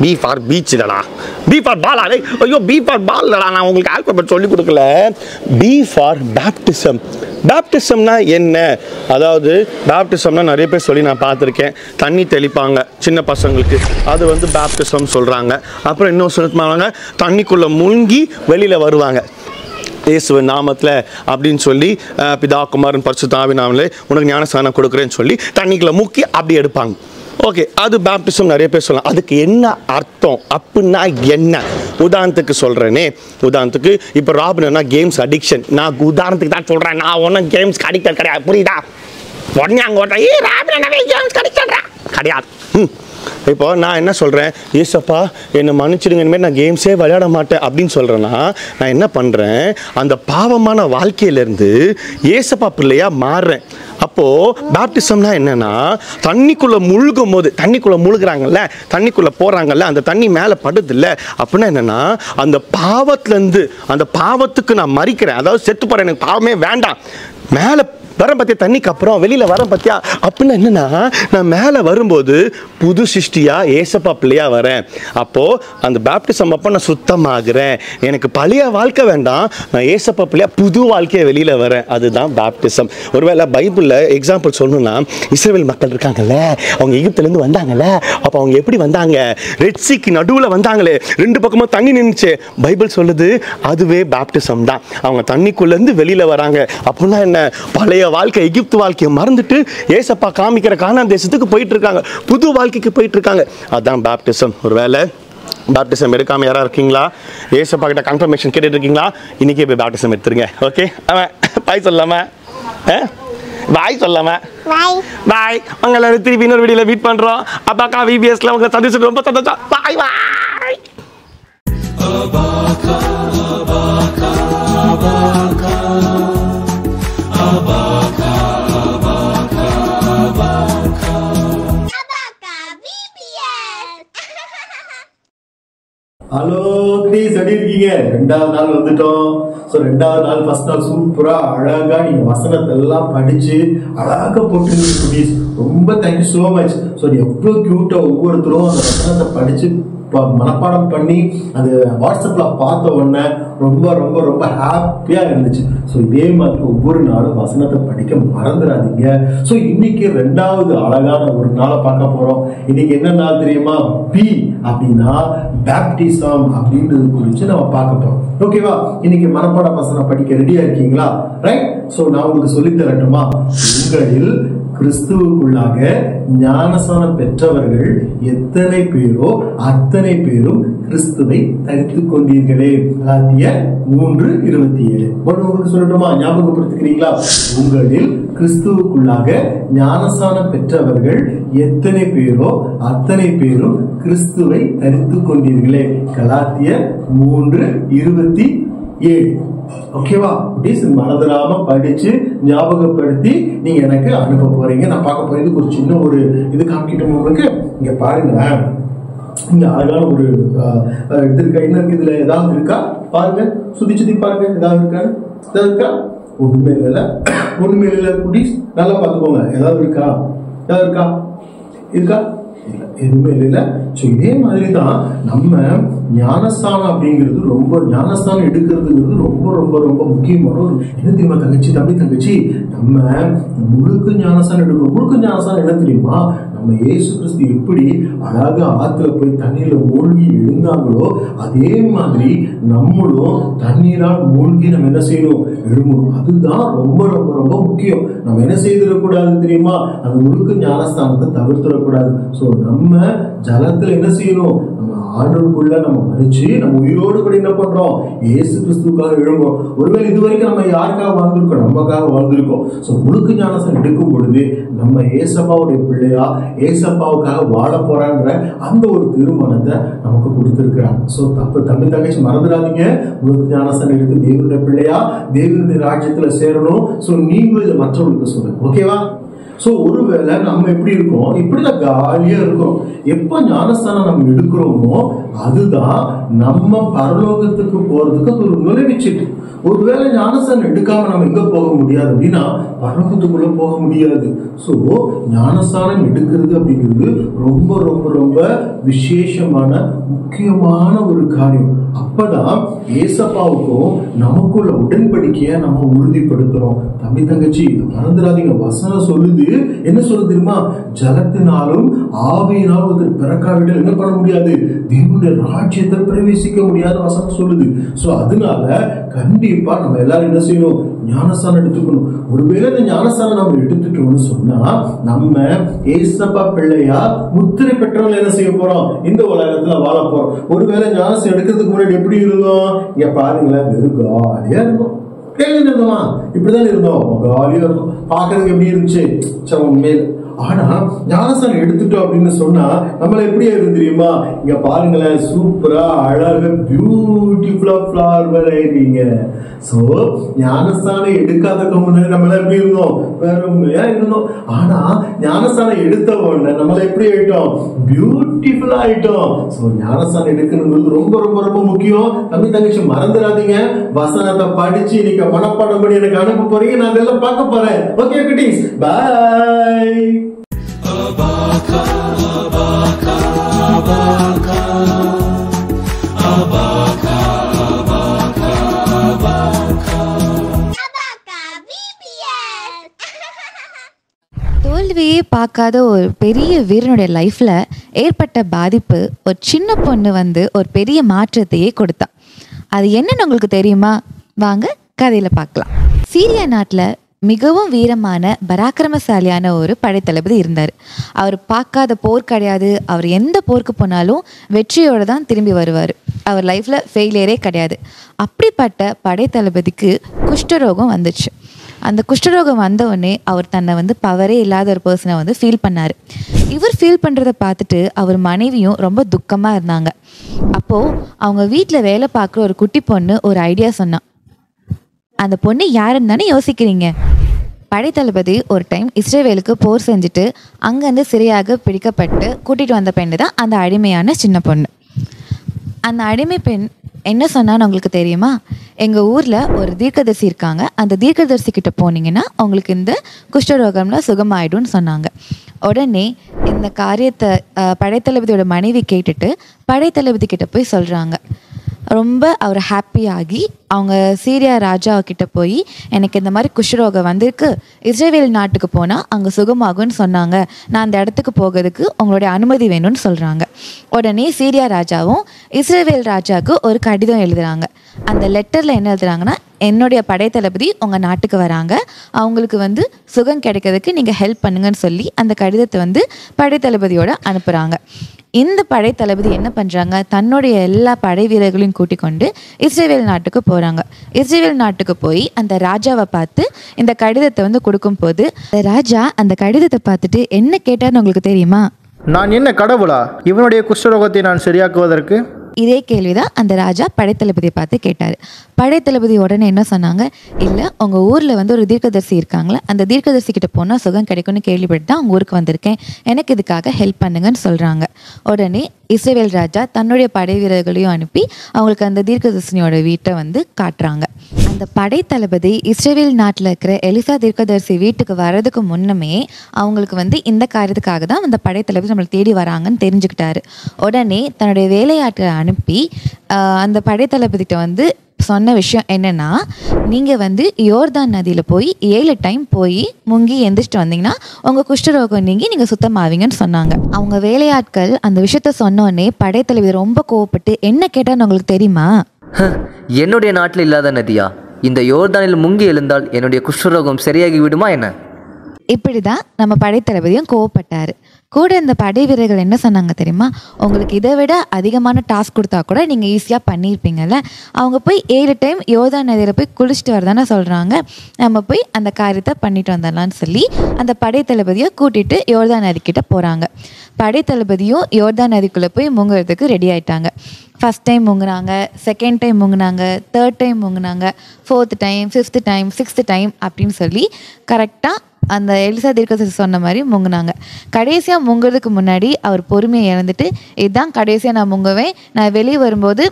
பி ஃபார் பீச் இல்லடா, பி ஃபார் பாலா. ஐயோ பி ஃபார் பால் இல்லடா, நான் உங்களுக்கு ஆல்பபெட் சொல்லி கொடுக்கல. B for baptism. பேப்டிசம்னா என்ன? அதாவது பேப்டிசம்னா நிறைய பேர் சொல்லி நான் பார்த்துருக்கேன். தண்ணி தெளிப்பாங்க சின்ன பசங்களுக்கு, அது வந்து பேப்டிசம் சொல்கிறாங்க. அப்புறம் இன்னும் சொல்லுவாங்க தண்ணிக்குள்ளே முங்கி வெளியில் வருவாங்க இயேசுவின் நாமத்தில் அப்படின்னு சொல்லி, பிதா குமாரன் பரிசுத்த ஆவியானவரே உனக்கு ஞானஸ்நானம் கொடுக்குறேன்னு சொல்லி தண்ணிக்குள்ளே முக்கி அப்படி எடுப்பாங்க. ஓகே, அது பேப்டிசம் நிறைய பேர் சொல்லலாம். அதுக்கு என்ன அர்த்தம் அப்படின்னா என்ன? உதாரணத்துக்கு சொல்கிறேனே, உதாரணத்துக்கு இப்போ ராபினா கேம்ஸ் அடிக்ஷன். நான் உதாரணத்துக்கு தான் சொல்கிறேன், நான் ஒன்றும் கேம்ஸ்க்கு அடிக்டட் கிடையாது, புரியுதா? உடனே அங்கே ஓட்டுறேன், ராபினாவே கேம்ஸ் அடிக்டட்றா கிடையாது. இப்போ நான் என்ன சொல்கிறேன், ஏசப்பா என்னை மன்னிச்சிடுங்க, இனிமேல் நான் கேம்ஸே விளையாட மாட்டேன் அப்படின்னு சொல்கிறேன்னா, நான் என்ன பண்ணுறேன், அந்த பாவமான வாழ்க்கையிலேருந்து ஏசப்பா பிள்ளையாக மாறுறேன். அப்போது பேப்டிசம்னா என்னென்னா, தண்ணிக்குள்ளே முழுகும் போது, தண்ணிக்குள்ளே முழுகிறாங்கல்ல, தண்ணிக்குள்ளே போகிறாங்கல்ல, அந்த தண்ணி மேலே படுதில்ல, அப்படின்னா என்னென்னா அந்த பாவத்துலேருந்து அந்த பாவத்துக்கு நான் மறிக்கிறேன். அதாவது செத்து போகிறேன், எனக்கு பாவமே வேண்டாம், மேலே வரம் பற்றியா, தண்ணிக்கு அப்புறம் வெளியில் வரம் பற்றியா அப்படின்னா என்னென்னா, நான் மேலே வரும்போது புது சிருஷ்டியாக ஏசப்பா பிள்ளையாக வரேன். அப்போது அந்த பேப்டிசம் அப்போ நான் சுத்தமாகிறேன், எனக்கு பழைய வாழ்க்கை வேண்டாம், நான் ஏசப்பா பிள்ளையாக புது வாழ்க்கையை வெளியில் வரேன். அதுதான் பேப்டிசம். ஒருவேளை பைபிளில் எக்ஸாம்பிள் சொல்லணும்னா, இஸ்ரவேல் மக்கள் இருக்காங்கல்ல, அவங்க எகிப்துலேருந்து வந்தாங்கல்ல, அப்போ அவங்க எப்படி வந்தாங்க? ரெட் சீக்கு நடுவில் வந்தாங்களே, ரெண்டு பக்கமும் தண்ணி நின்றுச்சு. பைபிள் சொல்லுது அதுவே பேப்டிசம் தான். அவங்க தண்ணிக்குள்ளேருந்து வெளியில் வராங்க. அப்படின்னா என்ன? பழைய வாழ்க்கை எகிப்து வாழ்க்கையை மறந்துட்டு ஏசப்பா காமிக்கிற கானான் தேசத்துக்கு போயிட்டு இருக்காங்க, புது வாழ்க்கைக்கு போயிட்டு இருக்காங்க. அதுதான் பேப்டிசம். ஒருவேளை பேப்டிசம் எடுக்காம யாரா இருக்கீங்களா? ஏசப்பா கிட்ட கன்ஃபர்மேஷன் கேட்டுட்டு இருக்கீங்களா? இன்னைக்கே போய் பேப்டிசம் எடுத்துருங்க. ஓகே, அவன் பாய் சொல்லாம பாய் சொல்லாம பாய். உங்களை திருப்பி இன்னொரு வீடியோல மீட் பண்றோம். அப்பாக்கா விபிஎஸ்ல உங்களை சந்திச்சு ரொம்ப சந்தோஷம். பாய் பாய். ஹலோ ப்ளீஸ், எப்படி இருக்கீங்க? ரெண்டாவது நாள் வந்துட்டோம். ஸோ ரெண்டாவது நாள் ஃபர்ஸ்ட் நாள் சூப்பரா அழகா நீங்க வசனத்தை எல்லாம் படிச்சு அழகா போட்டுருக்கீங்க ப்ளீஸ். ரொம்ப தேங்க்யூ ஸோ மச். ஸோ எவ்வளோ கியூட்டா ஒவ்வொருத்தரும் அந்த வசனத்தை படிச்சு மனப்பாடம் பண்ணி அது வாட்ஸ்அப்ல பார்த்த உடனே ரொம்ப ரொம்ப ரொம்ப ஹாப்பியா இருந்துச்சு. ஸோ இதே மாதிரி ஒவ்வொரு நாளும் வசனத்தை படிக்க மறந்துடாதீங்க. ஸோ இன்னைக்கு ரெண்டாவது அழகான ஒரு நாளை பார்க்க போறோம். இன்னைக்கு என்ன நாள் தெரியுமா? பி அப்படின்னா பேப்டிசம் அப்படின்றது குறித்து நம்ம பார்க்க போறோம். ஓகேவா? இன்னைக்கு மனப்பாட வசனம் படிக்க ரெடியா இருக்கீங்களா? ரைட். ஸோ நான் உங்களுக்கு சொல்லி தரட்டுமா? உங்களில் கிறிஸ்துவுக்குள்ளாக ஞானஸ்நானம் பெற்றவர்கள் எத்தனை பேரோ அத்தனை பேரும் கிறிஸ்துவை தரித்துக் கொண்டீர்களே. கலாத்தியர் 3:27. உங்களுக்கு சொல்லட்டுமா? ஞாபகப்படுத்திக்கிறீங்களா? உங்களில் கிறிஸ்துவுக்குள்ளாக ஞானஸ்நானம் பெற்றவர்கள் எத்தனை பேரோ அத்தனை பேரும் கிறிஸ்துவை தரித்துக் கொண்டீர்களே. கலாத்தியர் 3:27. ஓகேவா? மறந்துடாம படிச்சு ஞாபகப்படுத்தி நீங்க எனக்கு அனுப்ப போறீங்க. நான் பார்க்க போறதுக்கு ஒரு சின்ன ஒரு இது காமிக்கிட்டோம் உங்களுக்கு. இங்க பாருங்க, இங்க அழகான ஒரு இது இருக்கா. இன்னும் இதுல ஏதாவது இருக்கா பாருங்க, சுத்தி சுத்தி பாருங்க, ஏதாவது இருக்கா? ஏதாவது இருக்கா? ஒண்ணுமே இல்ல, ஒண்ணுமே இல்ல குட்டீஸ், நல்லா பாத்துக்கோங்க. ஏதாவது இருக்கா? ஏதாவது இருக்கா? இருக்கா? இல்ல, எதுவுமே இல்ல. சோ இதே மாதிரிதான் நம்ம ஞானஸ்தானம் அப்படிங்கிறது, ரொம்ப ஞானஸ்தானம் எடுக்கிறதுங்கிறது ரொம்ப ரொம்ப ரொம்ப முக்கியமான ஒரு என்ன தெரியுமா தங்கச்சி? நம்ம முழுக்க ஞானஸ்தானம் எடுக்கணும். முழுக்க ஞானஸ்தானம் என்ன தெரியுமா? நம்ம இயேசு கிறிஸ்து எப்படி அழகா ஆத்துல போய் தண்ணீர்ல மூழ்கி எழுந்தாங்களோ அதே மாதிரி நம்மளும் தண்ணீரால் மூழ்கி நம்ம என்ன செய்யணும்? எழும்பணும். அதுதான் ரொம்ப ரொம்ப ரொம்ப முக்கியம். நம்ம என்ன செய்திடக்கூடாது தெரியுமா? அந்த முழுக்க ஞானஸ்தானத்தை தவிர்த்திடக்கூடாது. சோ நம்ம ஜலத்துல என்ன செய்யணும்? நம்ம ஆண்டவருக்குள்ள நம்ம மதிச்சு நம்ம உயிரோடு கூட என்ன பண்றோம்? இயேசு கிறிஸ்துக்காக எழும்புறோம். ஒருவேளை இதுவரைக்கும் நம்ம யாருக்காக வாழ்ந்திருக்கோம்? நமக்காக வாழ்ந்திருக்கோம். சோ முழுக்க ஞானஸ்தானம் எடுக்கும் பொழுது நம்ம ஏசப்பாவுடைய பிள்ளையா ஏசப்பாவுக்காக வாழ போறான்ற அந்த ஒரு தீர்மானத்தை நமக்கு கொடுத்திருக்கிறாங்க. சோ தம்பி தங்கச்சி மறந்துடாதீங்க. முழுக்க ஞானஸ்தானம் எடுத்து தேவனுடைய பிள்ளையா தேவனுடைய ராஜ்யத்துல சேரணும். சோ நீங்களும் இதை மற்றவங்களுக்கு சொல்லுங்க. ஓகேவா? சோ ஒருவேளை நம்ம எப்படி இருக்கோம்? இப்படிதான் காலியா இருக்கிறோம். எப்ப ஞானஸ்தானம் நம்ம எடுக்கிறோமோ அதுதான் நம்ம பரலோகத்துக்கு போறதுக்கு அது ஒரு நுழைவுச்சீட்டு. ஒருவேளை ஞானஸ்தானம் எடுக்காம நம்ம எங்க போக முடியாது அப்படின்னா பரலோகத்துக்குள்ள போக முடியாது. சோ ஞானஸ்தானம் எடுக்கிறது அப்படிங்கிறது ரொம்ப ரொம்ப ரொம்ப விசேஷமான முக்கியமான ஒரு காரியம். அப்பதான் ஏசப்பாவுக்கும் நமக்குள்ள உடன்படிக்கைய நம்ம உறுதிப்படுத்துறோம். தம்பி தங்கச்சி மறந்துடாதீங்க, வசனம் சொல்லுது, என்ன சொல்லுது தெரியுமா? ஜலத்தினாலும் ஆவியினாலும் ஒருத்தர் பிறக்காவிட்டால் என்ன பண்ண முடியாது, தேவனுடைய ராஜ்யத்தை பிரவேசிக்க முடியாத வசனம் சொல்லுது. சோ அதனால கண்டிப்பா நம்ம எல்லாரும் என்ன செய்யணும், ஞானஸ்தானம் எடுத்துக்கணும். ஒருவேளை இந்த ஞானஸ்தானம் நம்ம எடுத்துட்டோம்னு சொன்னா நம்ம ஏசப்பா பிள்ளையா முத்திரை பெற்றவங்க என்ன செய்ய போறோம், இந்த உலகத்துல வாழ போறோம். ஒருவேளை ஞானஸ்தானம் எடுக்கிறதுக்கு முன்னாடி எப்படி இருந்தோம், இங்க பாருங்களேன், வெறும் காலியா இருந்தோம். இப்படிதான் இருந்தோம், காலியா இருந்தோம். பாக்குறதுக்கு எப்படி இருந்துச்சு, உண்மையில. ஆனா ஞானஸ்தானம் எடுத்துட்டோம் அப்படின்னு சொன்னா நம்மள எப்படி இருக்கு தெரியுமா? இங்க பாருங்களேன், சூப்பரா அழகா பியூட்டிஃபுல்லா ஃபிளவர் ஆயிருக்கீங்க. சோ ஞானஸ்தானம் எடுக்காததுக்கு முன்னாடி நம்மள எப்படி இருந்தோம், வெறுமையா இருந்தோம். ஆனா ஞானஸ்தானம் எடுத்த உடனே நம்மள எப்படி ஆயிட்டோம், பியூட்டிஃபுல்லா ஆயிட்டோம். சோ ஞானஸ்தானம் எடுக்கிறது ரொம்ப ரொம்ப ரொம்ப முக்கியம். தம்பி தங்கச்சி மறந்துடாதீங்க, வசனத்தை படிச்சு இன்னைக்கு மனப்பாடம் பண்ணி எனக்கு அனுப்ப போறீங்க, நான் அதெல்லாம் பார்க்க போறேன். ஓகே குட்டீஸ், பாய். தோல்வியே பார்க்காத ஒரு பெரிய வீரனுடைய லைஃப்ல ஏற்பட்ட பாதிப்பு ஒரு சின்ன பொண்ணு வந்து ஒரு பெரிய மாற்றத்தையே கொடுத்தா. அது என்னன்னு உங்களுக்கு தெரியுமா? வாங்க கதையில பார்க்கலாம். சீரியா நாட்டில் மிகவும் வீரமான பராக்கிரமசாலியான ஒரு படைத்தளபதி இருந்தார். அவர் பார்க்காத போர் கிடையாது. அவர் எந்த போருக்கு போனாலும் வெற்றியோடு தான் திரும்பி வருவார். அவர் லைஃப்பில் ஃபெயிலியரே கிடையாது. அப்படிப்பட்ட படைத்தளபதிக்கு குஷ்டரோகம் வந்துச்சு. அந்த குஷ்டரோகம் வந்தவுடனே அவர் தன்னை வந்து பவரே இல்லாத ஒரு பர்சனை வந்து ஃபீல் பண்ணார். இவர் ஃபீல் பண்ணுறதை பார்த்துட்டு அவர் மனைவியும் ரொம்ப துக்கமாக இருந்தாங்க. அப்போது அவங்க வீட்டில் வேலை பார்க்குற ஒரு குட்டி பொண்ணு ஒரு ஐடியா சொன்னான். அந்த பொண்ணு யாருன்னு தானே யோசிக்கிறீங்க? படைத்தளபதி ஒரு டைம் இஸ்ரேவேலுக்கு போர் செஞ்சுட்டு அங்கேருந்து சிறையாக பிடிக்கப்பட்டு கூட்டிகிட்டு வந்த பெண்ணு தான் அந்த அடிமையான சின்ன பொண்ணு. அந்த அடிமை பெண் என்ன சொன்னான்னு உங்களுக்கு தெரியுமா? எங்கள் ஊரில் ஒரு தீர்க்கதரிசி இருக்காங்க, அந்த தீர்க்கதரிசி கிட்ட போனீங்கன்னா உங்களுக்கு இந்த குஷ்டரோகம்லாம் சுகமாயிடும்னு சொன்னாங்க. உடனே இந்த காரியத்தை படைத்தளபதியோட மனைவி கேட்டுட்டு படைத்தளபதி கிட்ட போய் சொல்கிறாங்க. ரொம்ப அவர் ஹாப்பியாகி அவங்க சீரியா ராஜா கிட்ட போய் எனக்கு இந்த மாதிரி குஷ்டரோகம் வந்திருக்கு, இஸ்ரேல் நாட்டுக்கு போனால் அங்கே சுகமாகும்னு சொன்னாங்க, நான் அந்த இடத்துக்கு போகிறதுக்கு உங்களுடைய அனுமதி வேணும்னு சொல்கிறாங்க. உடனே சீரியா ராஜாவும் இஸ்ரேல் ராஜாவுக்கு ஒரு கடிதம் எழுதுகிறாங்க. அந்த லெட்டரில் என்ன எழுதுகிறாங்கன்னா, என்னுடைய படைத்தளபதி உங்கள் நாட்டுக்கு வராங்க, அவங்களுக்கு வந்து சுகம் கிடைக்கிறதுக்கு நீங்கள் ஹெல்ப் பண்ணுங்கன்னு சொல்லி அந்த கடிதத்தை வந்து படைத்தளபதியோட அனுப்புகிறாங்க. இந்த படைத்தளபதி என்ன பண்ணுறாங்க, தன்னுடைய எல்லா படை வீரர்களையும் கூட்டிக் கொண்டு இஸ்ரேல் நாட்டுக்கு போகிறாங்க. இஸ்ரேல் நாட்டுக்கு போய் அந்த ராஜாவை பார்த்து இந்த கடிதத்தை வந்து கொடுக்கும்போது ராஜா அந்த கடிதத்தை பார்த்துட்டு என்ன கேட்டார்னு உங்களுக்கு தெரியுமா? நான் என்ன கடவுளா, இவனுடைய குஷ்டரோகத்தை நான் சரியாக்குவதற்கு? இதே கேள்விதான் அந்த ராஜா படைத்தளபதியை பார்த்து கேட்டார். படைத்தளபதி உடனே என்ன சொன்னாங்க, இல்லை உங்கள் ஊரில் வந்து ஒரு தீர்க்கதரிசி இருக்காங்களே, அந்த தீர்க்கதரிசி கிட்ட போனால் சுகம் கிடைக்கும்னு கேள்விப்பட்டு தான் உங்கள் ஊருக்கு வந்திருக்கேன், எனக்கு இதுக்காக ஹெல்ப் பண்ணுங்கன்னு சொல்கிறாங்க. உடனே இஸ்ரேல் ராஜா தன்னுடைய படை வீரர்களையும் அனுப்பி அவங்களுக்கு அந்த தீர்க்கதரிசினியோட வீட்டை வந்து காட்டுறாங்க. அந்த படைத்தளபதி இஸ்ரேல் நாட்டில் இருக்கிற எலிசா தீர்க்கதரிசி வீட்டுக்கு வர்றதுக்கு முன்னமே அவங்களுக்கு வந்து இந்த காரியத்துக்காக தான் அந்த படைத்தளபதி நம்மளை தேடி வராங்கன்னு தெரிஞ்சுக்கிட்டாரு. உடனே தன்னுடைய வேலையாட்களை அனுப்பி அந்த படைத்தளபதிகிட்ட வந்து சொன்ன விஷயம் என்னன்னா, நீங்கள் வந்து யோர்தான் நதியில் போய் 7 டைம் போய் முங்கி எந்திரிச்சிட்டு வந்தீங்கன்னா உங்கள் குஷ்டரோகம் நீங்கி நீங்கள் சுத்தமாவீங்கன்னு சொன்னாங்க. அவங்க வேலையாட்கள் அந்த விஷயத்த சொன்னோடனே படைத்தளபதி ரொம்ப கோவப்பட்டு என்ன கேட்டான்னு உங்களுக்கு தெரியுமா? என்னுடைய நாட்டில் இல்லாத நதியா? இந்த யோர்தானில் முங்கி எழுந்தால் என்னுடைய குஷ்டரோகம் சரியாகி விடுமா என்ன? இப்படிதான் நம்ம படைத்தளபதியும் கோவப்பட்டாரு. கூட இந்த படை வீரர்கள் என்ன சொன்னாங்க தெரியுமா? உங்களுக்கு இதை விட அதிகமான டாஸ்க் கொடுத்தா கூட நீங்கள் ஈஸியாக பண்ணியிருப்பீங்கல்ல, அவங்க போய் 7 டைம் யோர்தான் நதியில் போய் குளிச்சுட்டு வரதானே சொல்கிறாங்க, நம்ம போய் அந்த காரியத்தை பண்ணிட்டு வந்துடலான்னு சொல்லி அந்த படைத்தளபதியை கூட்டிகிட்டு யோர்தான் நதிக்கிட்ட போகிறாங்க. படைத்தளபதியும் யோர்தான் நதிக்குள்ளே போய் முங்குறதுக்கு ரெடி ஆகிட்டாங்க. ஃபஸ்ட் டைம் முங்குனாங்க, செகண்ட் டைம் முங்குனாங்க, தேர்ட் டைம் முங்குனாங்க, 4th time, 5th time, 6th time அப்படின்னு சொல்லி கரெக்டாக அந்த எலிசா தீர்க்கதரிசி சொன்ன மாதிரி முங்குனாங்க. கடைசியாக முங்குறதுக்கு முன்னாடி அவர் பொறுமையை இழந்துட்டு, இதுதான் கடைசியாக நான் முங்குவேன், நான் வெளியே வரும்போது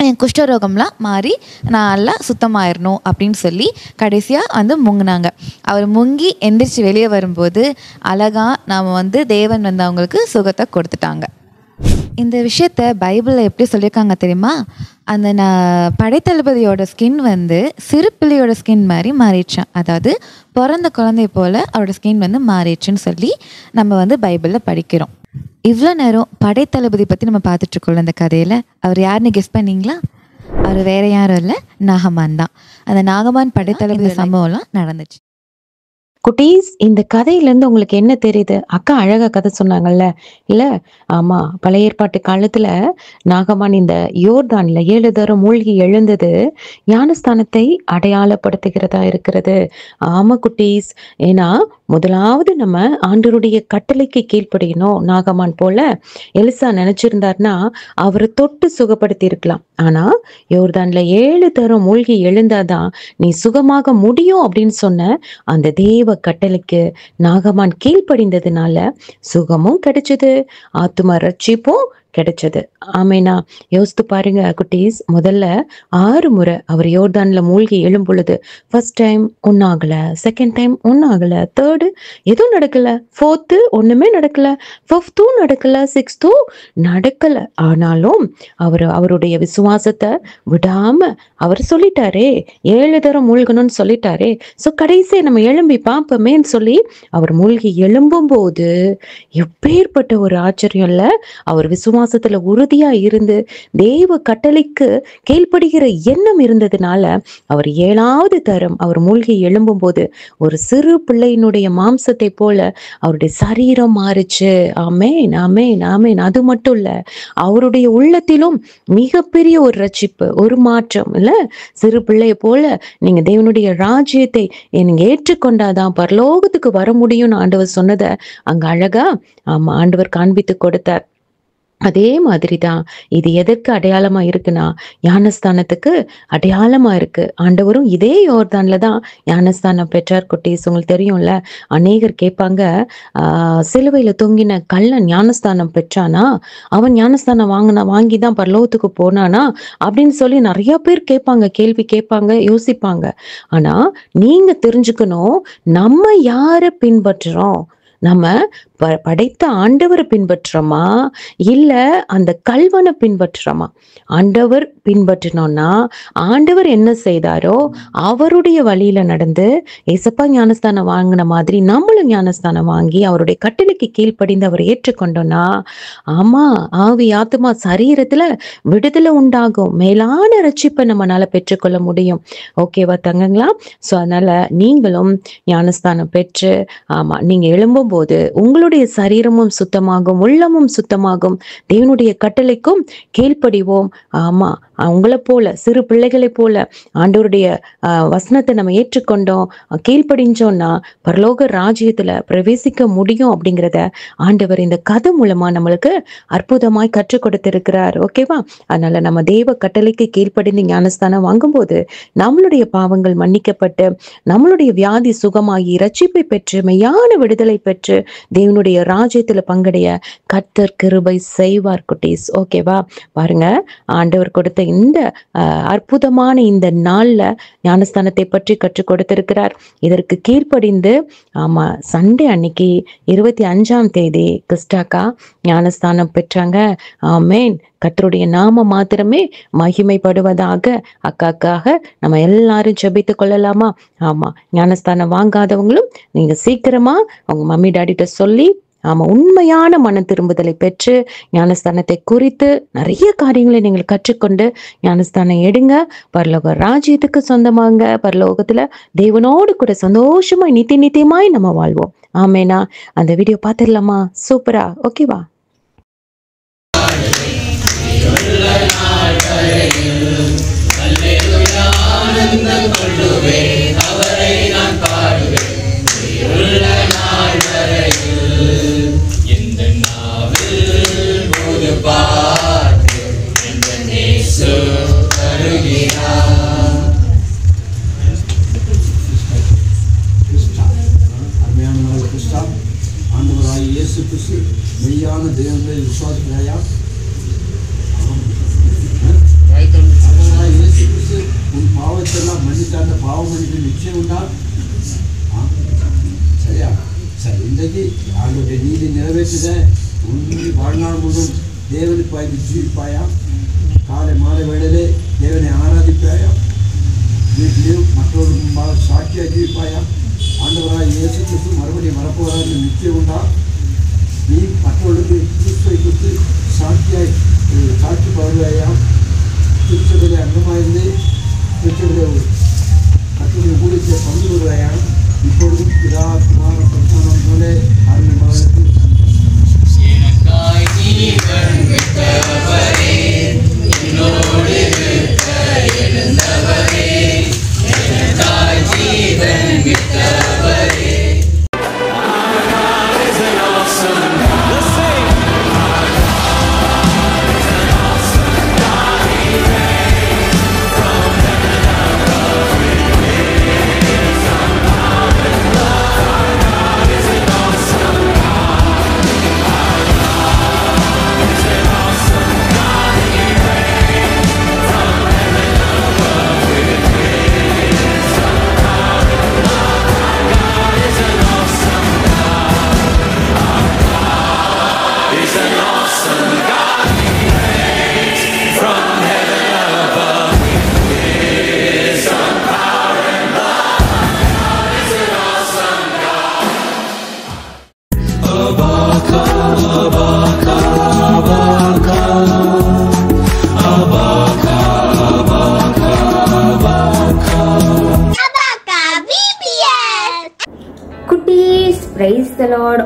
என் குஷ்டரோகம்லாம் மாறி நான் நல்லா சுத்தமாயிடணும் அப்படின்னு சொல்லி கடைசியாக வந்து முங்குனாங்க. அவர் முங்கி எந்திரிச்சு வெளியே வரும்போது அழகாக நாம் தேவன் அவங்களுக்கு சுகத்தை கொடுத்துட்டாங்க. இந்த விஷயத்த பைபிளில் எப்படி சொல்லியிருக்காங்க தெரியுமா? அந்த படைத்தளபதியோட ஸ்கின் சிறு பிள்ளையோட ஸ்கின் மாதிரி மாறிடுச்சான். அதாவது பிறந்த குழந்தை போல் அவரோட ஸ்கின் மாறிடுச்சுன்னு சொல்லி நம்ம பைபிளில் படிக்கிறோம். இவ்வளோ நேரம் படைத்தளபதி பற்றி நம்ம பார்த்துட்ருக்கோம்ல இந்த கதையில். அவர் யாருன்னு கெஸ் பண்ணீங்களா? அவர் வேற யாரும் இல்லை, நாகமான் தான். அந்த நாகமான் படைத்தளபதி சம்பவம்லாம் நடந்துச்சு. குட்டீஸ், இந்த கதையிலேருந்து உங்களுக்கு என்ன தெரியுது? அக்கா அழகா கதை சொன்னாங்கல்ல, இல்லை? ஆமாம், பழைய ஏற்பாட்டு காலத்தில் நாகமான் இந்த யோர்தானில் 7 தரம் மூழ்கி எழுந்தது ஞானஸ்தானத்தை அடையாளப்படுத்துகிறதா இருக்கிறது. ஆமாம் குட்டீஸ், ஏன்னா முதலாவது நம்ம ஆண்டவருடைய கட்டளைக்கு கீழ்ப்படியணும். நாகமான் போல எலிசா நினைச்சிருந்தார்னா அவரை தொட்டு சுகப்படுத்தி இருக்கலாம். ஆனா யோர்தான்ல 7 தரம் மூழ்கி எழுந்தாதான் நீ சுகமாக முடியும் அப்படின்னு சொன்ன அந்த தேவ கட்டளைக்கு நாகமான் கீழ்ப்படிந்ததுனால சுகமும் கிடைச்சது, ஆத்தும ரட்சிப்பும் கிடைச்சது. ஆமேனா? யோசித்து பாருங்க குட்டீஸ். முதல்ல 6 முறை அவர் யோர்தான்ல மூழ்கி எழும் பொழுது ஃபர்ஸ்ட் டைம் ஒன்னாகல, செகண்ட் டைம் ஒன்னாகல, தேர்டு எதுவும் நடக்கல, ஃபோர்த்து ஒண்ணுமே நடக்கல, ஃபிஃப்த்தும் நடக்கல, சிக்ஸ்த்தும் நடக்கல. ஆனாலும் அவருடைய விசுவாசத்தை விடாம அவர் சொல்லிட்டாரே, 7 தரம் மூழ்கணும்னு சொல்லிட்டாரே, ஸோ கடைசியை நம்ம எழும்பி பார்ப்போமேன்னு சொல்லி அவர் மூழ்கி எழும்பும் போது எப்பேற்பட்ட ஒரு ஆச்சரியம் இல்ல? அவர் விசுவாசத்துல உறுதியா இருந்து தேவ கட்டளைக்கு கீழ்ப்படுகிற எண்ணம் இருந்ததுனால அவர் 7வது தரம் அவர் மூழ்கி எழும்பும் போது ஒரு சிறு பிள்ளையினுடைய மாம்சத்தை போல அவருடைய சரீரம் மாறுச்சு. ஆமேன், ஆமேன், ஆமேன். அது மட்டும் இல்ல, அவருடைய உள்ளத்திலும் மிகப்பெரிய ஒரு ரட்சிப்பு, ஒரு மாற்றம். இல்ல, சிறு பிள்ளைய போல நீங்க தேவனுடைய ராஜ்யத்தை நீங்க ஏற்றுக்கொண்டாதான் பரலோகத்துக்கு வர முடியும்னு ஆண்டவர் சொன்னதை அங்க அழகா ஆண்டவர் காண்பித்து கொடுத்தார். அதே மாதிரிதான் இது எதற்கு அடையாளமா இருக்குன்னா ஞானஸ்தானத்துக்கு அடையாளமா இருக்கு. ஆண்டவரும் இதே யோர்தான்ல தான் ஞானஸ்தானம் பெற்றார். குட்டீஸ், உங்களுக்கு தெரியும்ல, அநேகர் கேட்பாங்க, சிலுவையில தொங்கின கள்ளன் ஞானஸ்தானம் பெற்றானா, அவன் ஞானஸ்தானம் வாங்கிதான் பரலோகத்துக்கு போனானா அப்படின்னு சொல்லி நிறைய பேர் கேட்பாங்க, கேள்வி கேட்பாங்க, யோசிப்பாங்க. ஆனா நீங்க தெரிஞ்சுக்கணும், நம்ம யாரை பின்பற்றுறோம்? நம்ம படைத்த ஆண்டவரை பின்பற்றுறோமா இல்ல அந்த கல்வனை பின்பற்றுறோமா? ஆண்டவர் பின்பற்றினோம்னா ஆண்டவர் என்ன செய்தாரோ அவருடைய வழியில நடந்து ஏசப்பா ஞானஸ்தானம் வாங்கின மாதிரி நம்மளும் ஞானஸ்தானம் வாங்கி அவருடைய கட்டளைக்கு கீழ்ப்படிந்து அவரை ஏற்றுக்கொண்டோம்னா ஆமா, ஆவி ஆத்மா சரீரத்துல விடுதலை உண்டாகும், மேலான ரட்சிப்பை நம்மளால பெற்றுக்கொள்ள முடியும். ஓகேவா தங்கங்களா? ஸோ அதனால நீங்களும் ஞானஸ்தானம் பெற்று நீங்க எழும்பும் போது உங்களுடைய சரீரமும் சுத்தமாகும், உள்ளமும் சுத்தமாகும், தேவனுடைய கட்டளைக்கும் கீழ்ப்படிவோம். ஆமா, அவங்கள போல சிறு பிள்ளைகளை போல ஆண்டவருடைய வசனத்தை நம்ம ஏற்றுக்கொண்டோம், கீழ்ப்படிஞ்சோம்னா பரலோக ராஜ்யத்துல பிரவேசிக்க முடியும் அப்படிங்கிறத ஆண்டவர் இந்த கதை மூலமா நம்மளுக்கு அற்புதமாய் கற்றுக் கொடுத்திருக்கிறார். ஓகேவா? அதனால நம்ம தேவ கட்டளைக்கு கீழ்ப்படிந்து ஞானஸ்தானம் வாங்கும்போது நம்மளுடைய பாவங்கள் மன்னிக்கப்பட்டு நம்மளுடைய வியாதி சுகமாகி ரட்சிப்பை பெற்று மெய்யான விடுதலை பெற்று தேவனுடைய ராஜ்யத்துல பங்கடைய கர்த்தர் கிருபை செய்வார். குட்டீஸ், ஓகேவா? பாருங்க, ஆண்டவர் கொடுத்த இந்த அற்புதமான இந்த நாள்ல ஞானஸ்தானத்தை பற்றி கற்றுக் கொடுத்திருக்கிறார். இதற்கு கீழ்ப்படிந்து சண்டே அன்னைக்கு 25ஆம் தேதி கிறிஸ்டாக்கா ஞானஸ்தானம் பெற்றாங்க. ஆமேன். கர்த்தருடைய நாம மாத்திரமே மகிமைப்படுவதாக. அக்காக்காக நம்ம எல்லாரும் ஜெபித்து கொள்ளலாமா? ஆமா, ஞானஸ்தானம் வாங்காதவங்களும் நீங்க சீக்கிரமா அவங்க மம்மி டாடிட்ட சொல்லி உண்மையான மன திரும்புதலை பெற்று ஞானஸ்தானத்தை குறித்து நிறைய காரியங்களை நீங்கள் கற்றுக்கொண்டு ஞானஸ்தானம் எடுங்க. பரலோக ராஜ்யத்துக்கு சொந்தமாங்க. பரலோகத்துல தேவனோடு கூட சந்தோஷமா நித்தியமாய் நம்ம வாழ்வோம். ஆமேனா? அந்த வீடியோ பார்த்துடலாமா? சூப்பரா? ஓகேவா? மெய்யான தேவனை விசுவாசிக்கிறாயா? இயேசு கிறிஸ்து உன் பாவத்தெல்லாம் மன்னித்தாங்க, பாவம் மன்னிப்பு நிச்சயம் உண்டா? சரியா? சரி, இன்றைக்கு அவங்களுடைய நீதி நிறைவேற்றுத உன் வாழ்நாள் முழுவதும் தேவனுக்கு வாய்ப்பு ஜீவிப்பாயா? காலை மாலை வேளையிலே தேவனை ஆராதிப்பாயா? வீட்டிலையும் மற்றொரு முன்பாக சாட்சியாக ஜீவிப்பாயா? ஆண்டவராக இயேசு கிறிஸ்து மறுபடியும் வரப்போகிறார் நிச்சயம் உண்டா? நீ மற்றவர்களுக்கு கிறிஸ்துவை குறித்து சாட்சியாய் சாட்சி பகவாயா? திருச்சபையிலே அங்கமாயிருந்து திருச்சபையிலே மற்றவர்கள் ஊழியத்தை பங்கு கொள்கிறாயா? இப்பொழுதும் பிதா குமார பிரதானம் போல அருமை மகனுக்கு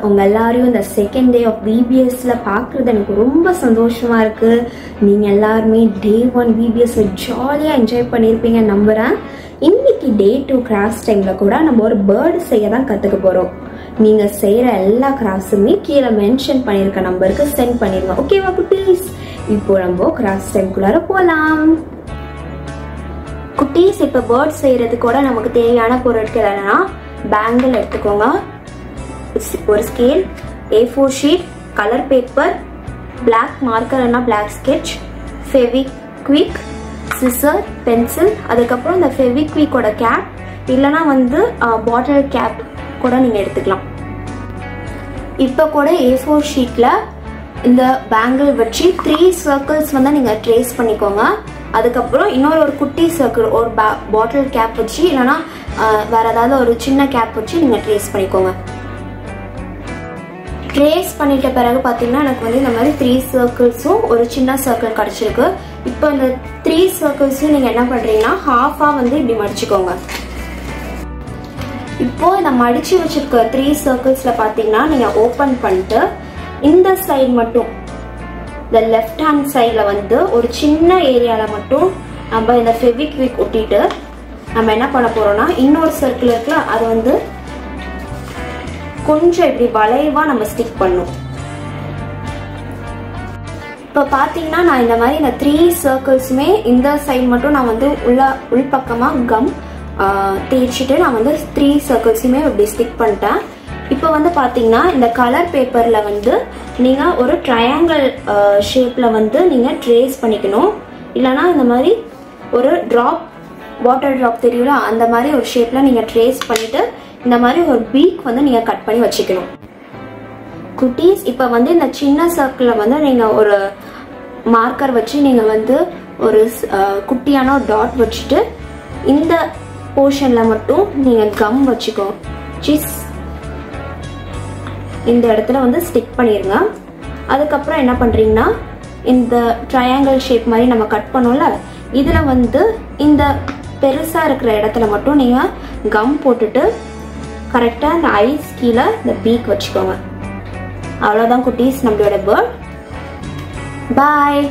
உங்க எல்லாரையும் இந்த செகண்ட் டே ஆஃப் பிபிஎஸ்ல பாக்குறது எனக்கு ரொம்ப சந்தோஷமா இருக்கு. நீங்க எல்லாருமே டே 1 பிபிஎஸ் ஜாலியா என்ஜாய் பண்ணிருப்பீங்க நம்புறேன். இன்னைக்கு டே 2 கிராஃப்ட் டைம்ல கூட நம்ம ஒரு பேர்டு செய்ய தான் கத்துக்க போறோம். நீங்க செய்யற எல்லா கிராஃப்ட்ஸுமே கீழே மென்ஷன் பண்ணிருக்க நம்பருக்கு சென்ட் பண்ணிருங்க. ஓகேவா குட்டீஸ்? இப்போ நம்ம கிராஃப்ட் டைம்குள்ளார போலாம். குட்டீஸ், இப்ப பேர்ட் செய்யறது கூட நமக்கு தேவையான பொருட்கள் என்னன்னா, பேங்கிள் எடுத்துக்கோங்க, ஒரு scale, A4 sheet, colour paper, black marker இல்லைனா black sketch, Fevikwik, scissor, pencil, அதுக்கப்புறம் இந்த ஃபெவிக்விக்கோட கேப் இல்லைனா பாட்டில் கேப் கூட நீங்கள் எடுத்துக்கலாம். இப்போ கூட A4 ஷீட்டில் இந்த பேங்கிள் வச்சு 3 சர்க்கிள்ஸ் நீங்கள் ட்ரேஸ் பண்ணிக்கோங்க. அதுக்கப்புறம் ஒரு குட்டி சர்க்கிள் ஒரு பாட்டில் கேப் வச்சு இல்லைனா வேற ஏதாவது ஒரு சின்ன கேப் வச்சு நீங்கள் ட்ரேஸ் பண்ணிக்கோங்க. ட்ரேஸ் பண்ணிட்ட பிறகு பார்த்தீங்கன்னா எனக்கு இந்த மாதிரி 3 சர்க்கிள்ஸும் ஒரு சின்ன சர்க்கிள் கிடச்சிருக்கு. இப்போ இந்த 3 சர்க்கிள்ஸையும் நீங்கள் என்ன பண்ணுறீங்கன்னா ஹாஃபாக இப்படி மடிச்சுக்கோங்க. இப்போ இந்த மடிச்சு வச்சிருக்க 3 சர்க்கிள்ஸில் பார்த்தீங்கன்னா நீங்கள் ஓப்பன் பண்ணிட்டு இந்த சைடு மட்டும் இந்த லெஃப்ட் ஹேண்ட் சைடில் ஒரு சின்ன ஏரியாவில் மட்டும் நம்ம இந்த ஃபெவிக்விக் ஒட்டிட்டு நம்ம என்ன பண்ண போகிறோம்னா இன்னொரு சர்க்கிள் இருக்குல்ல அது கொஞ்சம் இப்படி வளைவா நம்ம ஸ்டிக் பண்ணும். இப்போ பார்த்தீங்கன்னா நான் இந்த மாதிரி இந்த 3 சர்க்கிள்ஸுமே இந்த சைடு மட்டும் நான் உள்பக்கமாக கம் தேய்ச்சிட்டு நான் 3 சர்க்கிள்ஸுமே இப்படி ஸ்டிக் பண்ணிட்டேன். இப்போ பார்த்தீங்கன்னா இந்த கலர் பேப்பரில் நீங்கள் ஒரு ட்ரையாங்கிள் ஷேப்பில் நீங்கள் ட்ரேஸ் பண்ணிக்கணும். இல்லைனா இந்த மாதிரி ஒரு ட்ராப் வாட்டர் ட்ராப் தெரியும்ல அந்த மாதிரி ஒரு ஷேப்பில் நீங்கள் ட்ரேஸ் பண்ணிவிட்டு இந்த மாதிரி ஒரு பீக் நீங்கள் கட் பண்ணி வச்சுக்கணும். குட்டீஸ், இப்போ இந்த சின்ன சர்க்கிளில் நீங்கள் ஒரு மார்க்கர் வச்சு நீங்கள் ஒரு குட்டியான ஒரு டாட் வச்சுட்டு இந்த போர்ஷனில் மட்டும் நீங்கள் கம் வச்சுக்கோ சீஸ் இந்த இடத்துல ஸ்டிக் பண்ணிடுங்க. அதுக்கப்புறம் என்ன பண்ணுறீங்கன்னா இந்த ட்ரையாங்கிள் ஷேப் மாதிரி நம்ம கட் பண்ணோம்ல இதில் இந்த பெருசாக இருக்கிற இடத்துல மட்டும் நீங்கள் கம் போட்டுட்டு கரெக்டாக இந்த ஐஸ் கீழே இந்த பீக் வச்சுக்கோங்க. அவ்வளோதான் குட்டீஸ் நம்மளோட பேர்ட். பாய்.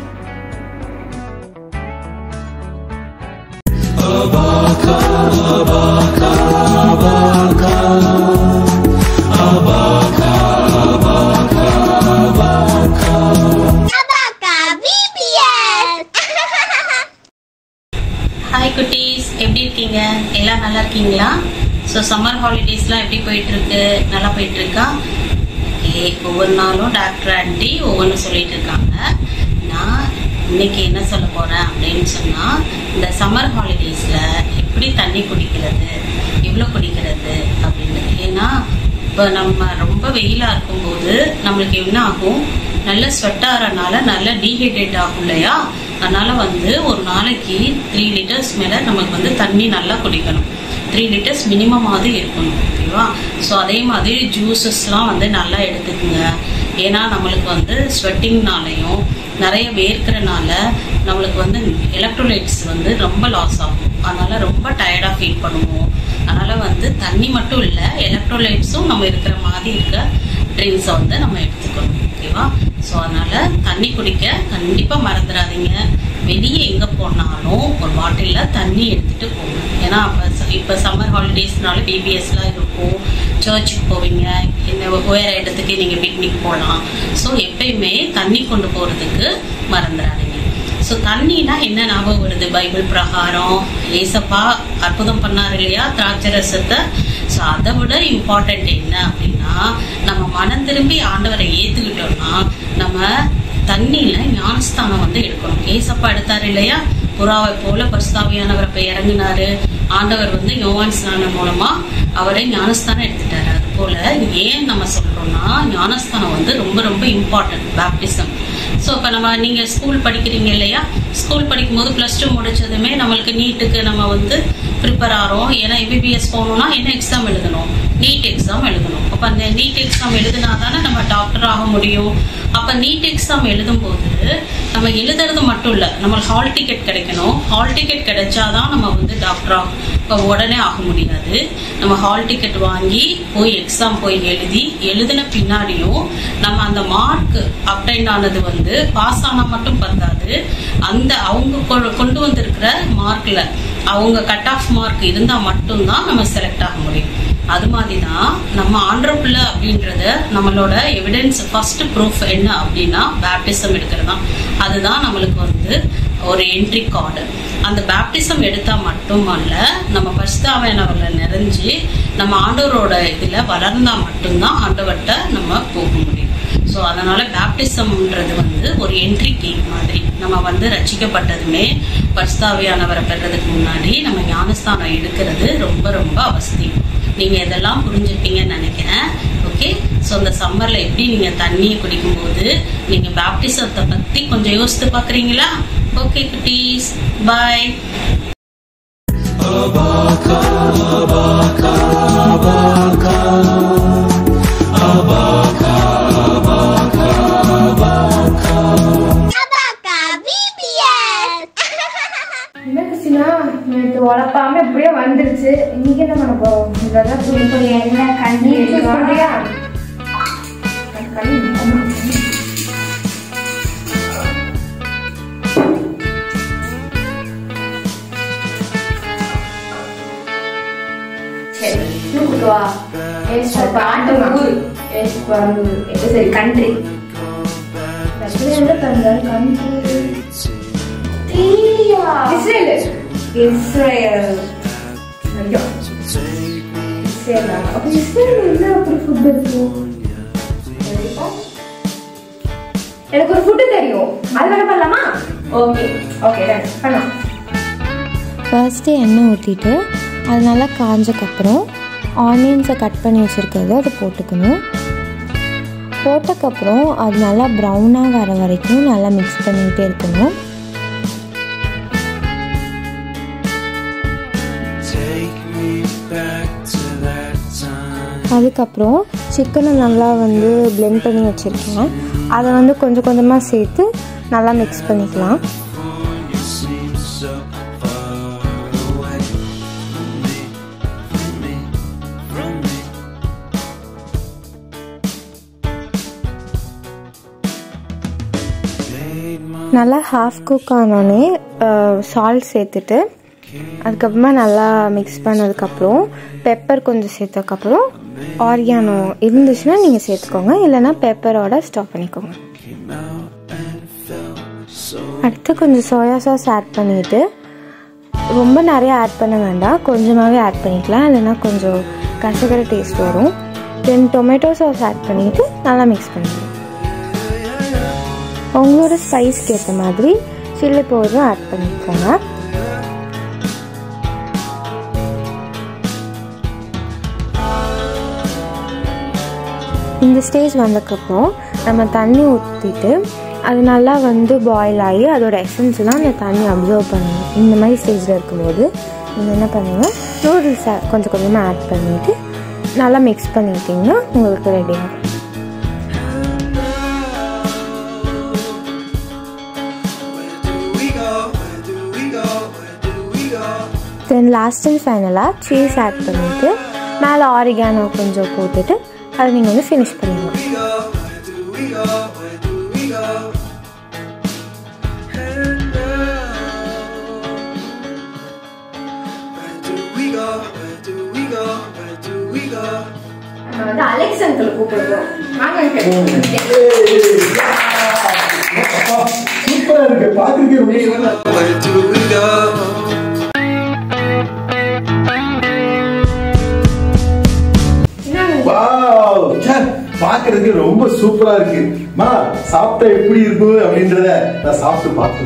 ஹாய் குட்டீஸ், எப்படி இருக்கீங்க? எல்லாம் நல்லா இருக்கீங்களா? ஸோ சம்மர் ஹாலிடேஸ்லாம் எப்படி போயிட்டுருக்கு? நல்லா போயிட்டுருக்கா? ஓகே, ஓகே, ஒவ்வொரு நாளும் டாக்டர் ஆண்டி ஒவ்வொன்றும் சொல்லிட்டு இருக்காங்க. நான் இன்னைக்கு என்ன சொல்ல போகிறேன் அப்படின்னு சொன்னால், இந்த சம்மர் ஹாலிடேஸில் எப்படி தண்ணி குடிக்கிறது, எவ்வளோ குடிக்கிறது அப்படின்னு. ஏன்னா இப்போ நம்ம ரொம்ப வெயிலாக இருக்கும்போது நம்மளுக்கு என்ன ஆகும், நல்ல ஸ்வெட் ஆகிறனால நல்ல டீஹைட்ரேட் ஆகும் இல்லையா. அதனால் ஒரு நாளைக்கு 3 லிட்டர்ஸ் மேலே நமக்கு தண்ணி நல்லா குடிக்கணும். 3 லிட்டர்ஸ் மினிமமாவது இருக்கணும். ஓகேவா? ஸோ அதே மாதிரி ஜூஸஸ்லாம் நல்லா எடுத்துக்குங்க. ஏன்னா நம்மளுக்கு ஸ்வெட்டிங்னாலையும் நிறைய வேர்க்கிறனால நம்மளுக்கு எலக்ட்ரோலைட்ஸ் ரொம்ப லாஸ் ஆகும். அதனால் ரொம்ப டயர்டாக ஃபீல் பண்ணுவோம். அதனால் தண்ணி மட்டும் இல்லை, எலக்ட்ரோலைட்ஸும் நம்ம இருக்கிற மாதிரி இருக்க ட்ரிங்க்ஸை நம்ம எடுத்துக்கணும். ஓகேவா? ஸோ அதனால் தண்ணி குடிக்க கண்டிப்பாக மறந்துடாதீங்க. வெளியே எங்கே போனாலும் ஒரு பாட்டிலில் தண்ணி எடுத்துகிட்டு போகணும். ஏன்னா இப்போ சம்மர் ஹாலிடேஸ்னால பிபிஎஸ்லாம் இருக்கும், சர்ச்சுக்கு போவீங்க, வேறு இடத்துக்கு நீங்கள் பிக்னிக் போகலாம். ஸோ எப்பயுமே தண்ணி கொண்டு போகிறதுக்கு மறந்துடாதீங்க. ஸோ தண்ணினா என்ன ஞாபகம் வருது? பைபிள் பிரகாரம் ஏசப்பா அற்புதம் பண்ணார் இல்லையா, திராட்சை ரசத்தை. ஸோ அதை விட இம்பார்ட்டன்ட் என்ன அப்படின்னா, நம்ம மனம் திரும்பி ஆண்டவரை ஏற்றுக்கிட்டோம்னா நம்ம தண்ணியில் ஞானஸ்தானம் எடுக்கணும். ஏசப்பா எடுத்தார் இல்லையா, புறாவை போல பரிசுத்தாவியானவர் போய் இறங்கினாரு. ஆண்டவர் யோவான் ஸ்நானம் மூலமா அவரை ஞானஸ்தானம் எடுத்துட்டாரு. அது போல ஏன் நம்ம சொல்றோம்னா, ஞானஸ்தானம் ரொம்ப ரொம்ப இம்பார்ட்டன்ட், பேப்டிசம். ஸோ இப்போ நீங்கள் ஸ்கூல் படிக்கிறீங்க இல்லையா, ஸ்கூல் படிக்கும்போது +2 முடிச்சதுமே நம்மளுக்கு நீட்டுக்கு நம்ம ப்ரிப்பேர் ஆகிறோம். ஏன்னா எம்பிபிஎஸ் போகணும்னா என்ன எக்ஸாம் எழுதணும்? நீட் எக்ஸாம் எழுதணும். அப்போ அந்த நீட் எக்ஸாம் எழுதினா தானே நம்ம டாக்டர் ஆக முடியும். அப்போ நீட் எக்ஸாம் எழுதும்போது நம்ம எழுதுறது மட்டும் இல்லை, நம்மளுக்கு ஹால் டிக்கெட் கிடைக்கணும். ஹால் டிக்கெட் கிடைச்சாதான் நம்ம டாக்டர் இப்போ உடனே ஆக முடியாது. நம்ம ஹால் டிக்கெட் வாங்கி போய் எக்ஸாம் போய் எழுதின பின்னாடியும் நம்ம அந்த மார்க் அப்டைன் ஆனது பாஸ் ஆனால் மட்டும் பத்தாது. அந்த அவங்க கொண்டு வந்திருக்கிற மார்க்ல அவங்க கட் ஆஃப் மார்க் இருந்தால் மட்டும்தான் நம்ம செலக்ட் ஆக முடியும். அது மாதிரி தான் நம்ம ஆண்டர்பிள்ள அப்படின்றத நம்மளோட எவிடன்ஸ் ஃபர்ஸ்ட் ப்ரூஃப் என்ன அப்படின்னா பேப்டிசம் எடுக்கிறது தான். அதுதான் நம்மளுக்கு ஒரு என்ட்ரி கார்டு. அந்த பேப்டிசம் எடுத்தால் மட்டுமல்ல, நம்ம பரிசுத்தாவியானவர்ல நிறைஞ்சு நம்ம ஆண்டவரோட இதில் வளர்ந்தால் மட்டும்தான் ஆண்டவர்கிட்ட நம்ம போக முடியும். ஸோ அதனால பேப்டிசம்ன்றது ஒரு என்ட்ரி கேக் மாதிரி. நம்ம ரட்சிக்கப்பட்டதுமே பரிசுத்தாவியானவரை பெறதுக்கு முன்னாடி நம்ம ஞானஸ்தானம் எடுக்கிறது ரொம்ப ரொம்ப அவசியம். நீங்கள் இதெல்லாம் புரிஞ்சுப்பீங்கன்னு நினைக்கிறேன். ஓகே, ஸோ இந்த சம்மரில் எப்படி நீங்கள் தண்ணியை குடிக்கும்போது நீங்கள் பேப்டிசத்தை பற்றி கொஞ்சம் யோசித்து பார்க்குறீங்களா? ஓகே குட்டீஸ், பாய். நேற்று உழப்பாம எப்படியோ வந்துருச்சு. இன்னைக்கு என்ன பண்ண போறோம்? இதெல்லாம் புளி என்ன கஞ்சி சொல்றியா? சரி, கண்ட்ரி இஸ்ரேல். ஐயோ, இஸ்ரேலா? அப்ப இஸ்ரேல் என்ன அப்படி ஃபுட் இருக்கும்? எனக்கு ஒரு ஃபுட் தெரியும், அது வேணா பண்ணலாமா? ஓகே ஓகே, பண்ணலாம். ஃபர்ஸ்ட்டு எண்ணெய் ஊற்றிட்டு அது நல்லா காஞ்சக்கப்புறம் ஆனியன்ஸை கட் பண்ணி வச்சுருக்கிறது அது போட்டுக்கணும். போட்டக்கப்புறம் அது நல்லா ப்ரௌனாக வர வரைக்கும் நல்லா மிக்ஸ் பண்ணிகிட்டே இருக்கணும். அதுக்கப்புறம் சிக்கனை நல்லா பிளெண்ட் பண்ணி வச்சுருக்கேன். அதை கொஞ்சம் கொஞ்சமாக சேர்த்து நல்லா மிக்ஸ் பண்ணிக்கலாம். நல்லா ஹாஃப் குக் ஆனோடனே சால்ட் சேர்த்துட்டு அதுக்கப்புறமா நல்லா மிக்ஸ் பண்ணதுக்கப்புறம் பெப்பர் கொஞ்சம் சேர்த்ததுக்கப்புறம் ஆரியானோ இருந்துச்சுன்னா நீங்கள் சேர்த்துக்கோங்க, இல்லைன்னா பெப்பரோட ஸ்டாப் பண்ணிக்கோங்க. அடுத்து கொஞ்சம் சோயா சாஸ் ஆட் பண்ணிவிட்டு, ரொம்ப நிறைய ஆட் பண்ண வேண்டாம், கொஞ்சமாகவே ஆட் பண்ணிக்கலாம், இல்லைன்னா கொஞ்சம் கசகர டேஸ்ட் வரும். தென் டொமேட்டோ சாஸ் ஆட் பண்ணிவிட்டு நல்லா மிக்ஸ் பண்ணிடுங்க. உங்களோட ஸ்பைஸ்க்கு ஏற்ற மாதிரி சில்லி பவுடரும் ஆட் பண்ணிக்கோங்க. இந்த ஸ்டேஜ் வந்ததுக்கப்புறம் நம்ம தண்ணி ஊற்றிட்டு அது நல்லா பாயில் ஆகி அதோட எசன்ஸ்லாம் அந்த தண்ணி அப்சர்வ் பண்ணணும். இந்த மாதிரி ஸ்டேஜில் இருக்கும்போது நீங்கள் என்ன பண்ணுங்கள், நூடுல்ஸை கொஞ்சம் கொஞ்சமாக ஆட் பண்ணிவிட்டு நல்லா மிக்ஸ் பண்ணிக்கிட்டிங்கன்னா உங்களுக்கு ரெடி ஆகும். தென் லாஸ்ட் அண்ட் ஃபைனலாக சீஸ் ஆட் பண்ணிவிட்டு மேலே ஆரிகானோ கொஞ்சம் போட்டுட்டு அதை நீங்கள் ஃபினிஷ் பண்ணிடலாம். அலெக்ஸ் அங்கிள் கூப்பிடுறோம். சூப்பரா இருக்கு, பாத்துருக்கேன். பாக்குறதுக்கு ரொம்ப சூப்பரா இருக்கு. சாப்பிட்டா எப்படி இருக்கும் அப்படின்றத நான் சாப்பிட்டு பார்த்து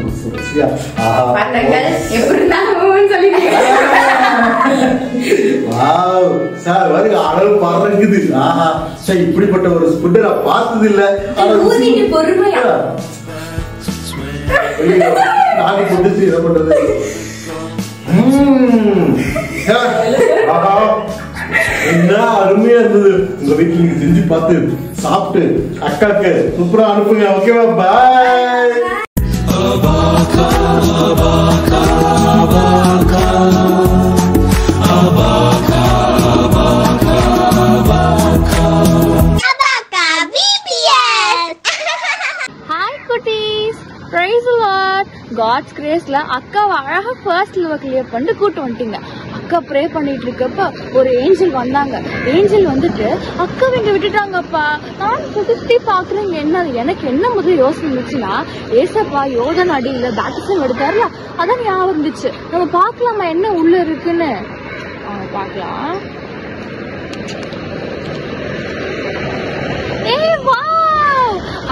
சார் வருங்க அளவு பறக்குது. சார் இப்படிப்பட்ட ஒரு ஃபுட்டை நான் பார்த்தது இல்ல. நாங்க கொண்டு என்ன பண்றது? என்ன அருமையா இருந்தது. உங்க வீட்டுல நீங்க செஞ்சு பார்த்து சாப்பிட்டு அக்காக்கு சூப்பரா அனுப்புங்க. ஓகேவா? பாய். காட்ஸ் கிரேஸ்ல அக்காவை அழகா ஃபர்ஸ்ட் லெவல் கிளியர் பண்ணிட்டு கூட்டு வந்துட்டீங்க. அக்கா ப்ரே பண்ணிட்டு இருக்கப்ப ஒரு ஏஞ்சல் வந்தாங்க. ஏஞ்சல் வந்துட்டு அக்காவை இங்க விட்டுட்டாங்கப்பா. நான் சுத்தி பாக்குறேன். என்ன எனக்கு என்ன முதல் யோசனை இருந்துச்சுன்னா, ஏசப்பா யோர்தான் அடியில பேப்டிசம் எடுத்தாருல, அதான் ஞாபகம் இருந்துச்சு. நம்ம பாக்கலாமா என்ன உள்ள இருக்குன்னு? பாக்கலாம்.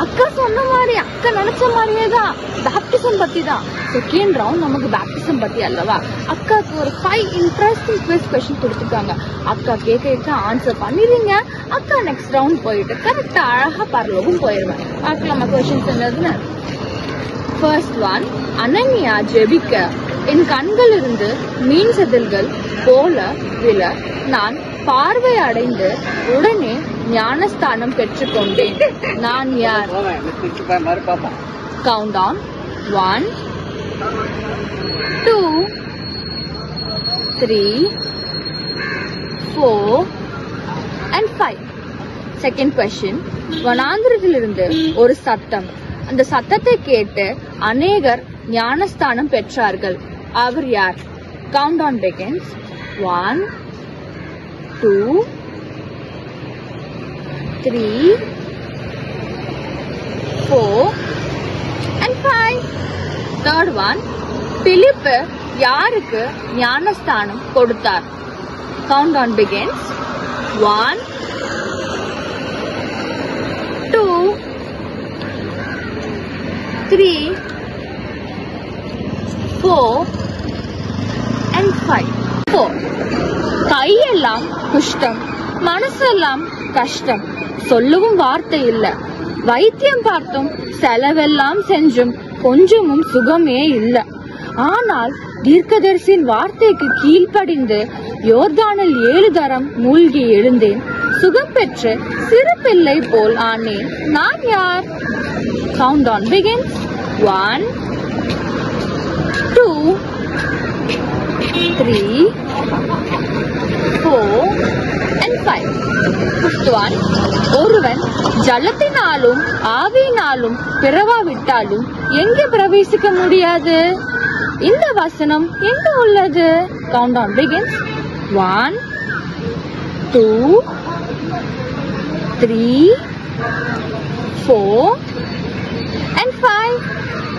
அக்கா சொன்ன மாதிரி, அக்கா நினைச்ச மாதிரியே தான் பேப்டிசம் பத்தி தான். செகண்ட் ரவுண்ட் நமக்கு பேப்டிசம் பத்தி அல்லவா? அக்காக்கு ஒரு 5 இன்ட்ரெஸ்டிங் கொஸ்டின் கொடுத்துருக்காங்க. அக்கா கேட்க ஆன்சர் பண்ணிடுங்க. அக்கா நெக்ஸ்ட் ரவுண்ட் போயிட்டு கரெக்டா அழகா பரலோகம் போயிடுவேன். பார்க்கலாமா கொஸ்டின்ஸ் என்னதுன்னு? ஃபர்ஸ்ட் ஒன், அனன்யா ஜெபிக்க என் கண்கள் இருந்து மீன் செதில்கள் போல விழ நான் பார்வை அடைந்து உடனே ஞானஸ்தானம் பெற்றுக்கொண்டேன். நான் யார்? Count down. 1 2 3 4 and 5. Second question, வனாந்திரத்திலிருந்து ஒரு சத்தம். அந்த சத்தத்தை கேட்டு அநேகர் ஞானஸ்தானம் பெற்றார்கள். அவர் யார்? Count down begins. 1 2 3 4 and 5. Third one, பிலிப்பு யாருக்கு ஞானஸ்தானம் கொடுத்தார்? Count down begins. 1 2 3 4 and 5. 4. கையெல்லாம் குஷ்டம், மனசெல்லாம் கஷ்டம், சொல்லவும் வார்த்தை இல்ல, வைத்தியம் பார்த்தும் செலவெல்லாம் செஞ்சும் கொஞ்சமும் சுகமே இல்ல. ஆனால் தீர்க்கதரிசியின் வார்த்தைக்கு கீழ்ப்படிந்து யோர்தானில் 7 தரம் மூழ்கி எழுந்தேன். சுகம் பெற்று சிறு பிள்ளை போல் ஆனேன். நான் யார்? Count down begins. 1 2 3 4 and 5. Fifth one, ஒருவன் ஜலத்தினாலும் ஆவியினாலும் பிறவாவிட்டாலும் எங்கே பிரவேசிக்க முடியாது? இந்த வசனம் எங்க உள்ளது? Count down begins. 1 2 3 4 and 5.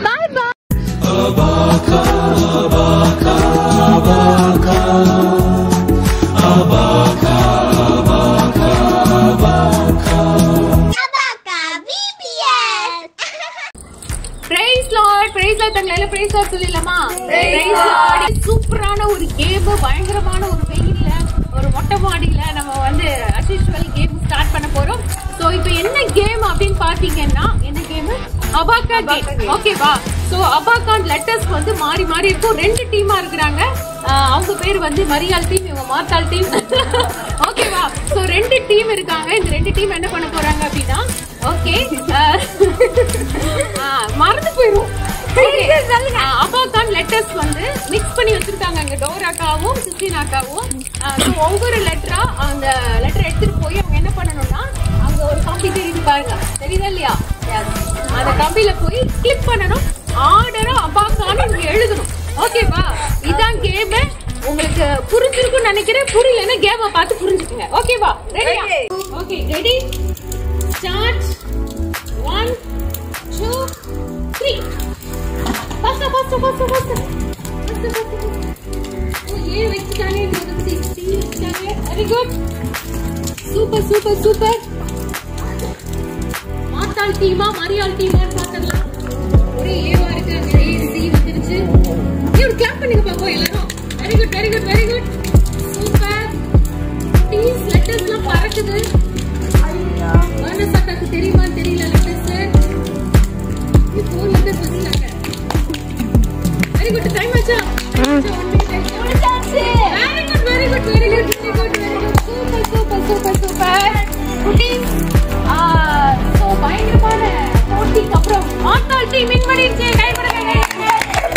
Bye bye. Abaka, abaka, abaka, abaka, abaka, abaka. praise God சொல்லிடலாமா? சூப்பரான ஒரு கேம், பயங்கரமான ஒரு வெயில்ல ஒரு மொட்டை மாடியில நம்ம வந்து as usual கேம் ஸ்டார்ட் பண்ண போறோம். சோ இப்போ என்ன கேம் அப்படின்னு பாத்தீங்கன்னா, என்ன கேம்? அபாக்கா கேம். ஓகேவா? சோ அபாக்கான் லெட்டர்ஸ் வந்து மாறி மாறி இருக்கும். 2 டீமா இருக்கிறாங்க. அவங்க பேர் வந்து மரியாள் டீம், இவங்க மார்த்தாள் டீம். ஓகேவா? சோ 2 டீம் இருக்காங்க. இந்த 2 டீம் என்ன பண்ண போறாங்க அப்படின்னா, ஓகே மறந்து போயிரும். அபாக்கான் லெட்டர்ஸ் வந்து மிக்ஸ் பண்ணி வச்சிருக்காங்க. அங்க டோராக்காவும் கிறிஸ்டினாக்காவும் ஒவ்வொரு லெட்டரா அந்த லெட்டர் எடுத்துட்டு போய் அவங்க என்ன பண்ணணும்னா, அங்க ஒரு கம்பி தெரியுது பாருங்க, தெரியுதா இல்லையா? அந்த கம்பியில போய் கிளிக் பண்ணணும். ஆர்டரா அபாக்கான்னு இங்க எழுதணும். ஓகேவா? இதான் கேம். உங்களுக்கு புரிஞ்சிருக்கும்னு நினைக்கிறேன். புரியலன்னா கேமை பார்த்து புரிஞ்சுக்குங்க. ஓகேவா? ரெடியா? Okay, ready, start. 1 2 3. பாஸ்டா பாஸ்டா பாஸ்டா பாஸ்டா ये வெச்சிட்டானே, வெச்சிட்டானே. Very good, super super super. மாத்தாள் டீமா மரியாள் டீமான்னு பார்த்தலாம். ஒரே ஏவா இருக்கு. அங்க ஏ சி வந்துருச்சு. ஒரு கிளாப் பண்ணுங்க பாப்போம் எல்லாரும். Very good very good very good, super. டீஸ் லெட்டர்ஸ்லாம் பறக்குது. ஐயா, வனசாக்கு தெரியுமா தெரியல லெட்டர்ஸ். இப்போ 4 லெட்டர்ஸ் வச்சிருக்காங்க. வெரி குட், டைம் ஆச்சா? Very good very good very good very good very good, super super super super. குட்டீஸ் சோ பயங்கரமான போட்டிக்கு அப்புறம் மாத்தாள் டீம் வின் பண்ணிருச்சு. கை கொடுங்க.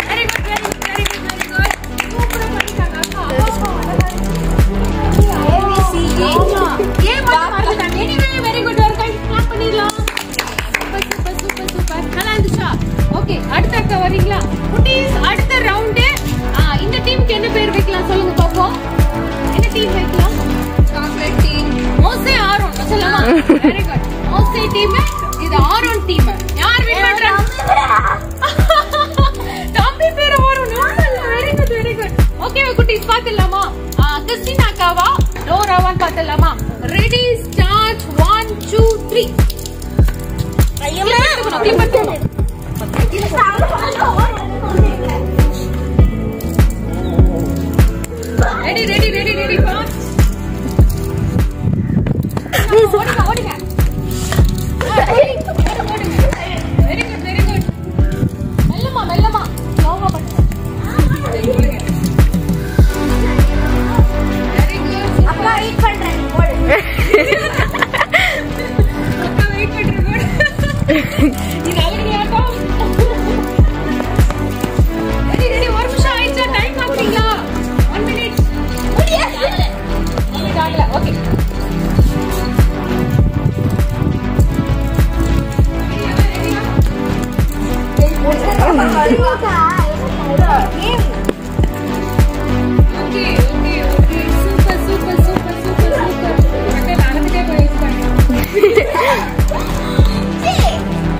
Very good very good very good very good, சூப்பரா பண்ணிட்டாங்க. அக்கா ABC ஏ மாத்தாள். எனிவே வெரி குட், ஒரு கை கிளாப் பண்ணிடலாம். சூப்பர் சூப்பர் சூப்பர் சூப்பர், நல்லா இருந்துச்சா? ஓகே, அடுத்த அக்கா வரீங்களா? குட்டீஸ் அடுத்த ரவுண்ட். இந்த டீமுக்கு என்ன பேர் வைக்கலாம் சொல்லுங்க பாப்போம். என்ன டீம் வைக்கலாம்? Chocolate team. மோசே ஆரோன் சொல்லலாமா? வெரி குட், மோசே டீம். இது ஆரோன் டீம். யார் வின் பண்றாங்க? தம்பி பேர் ஆரோன். Very good very good. Okay குட்டீஸ் பாத்துடலாமா? கிறிஸ்டினா அக்காவா டோராவான்னு பாத்துடலாமா? Ready, start. 1 2 3. Ready ready ready ready, fast. ஓடுங்க ஓடுங்க. Very good very good. மெல்லமா மெல்லமா, ஸ்லோவா பண்ணுங்க. Very good. அப்பா வெயிட் பண்றேன், ஓடு. அப்பா வெயிட் பண்றேன், ஓடு. இது அழகியாக்கா. ரெடி ரெடி, ஒரு நிமிஷம் ஆயிடுச்சா? டைம் ஆகுறீங்களா? 1 minute. ஆகல. Okay,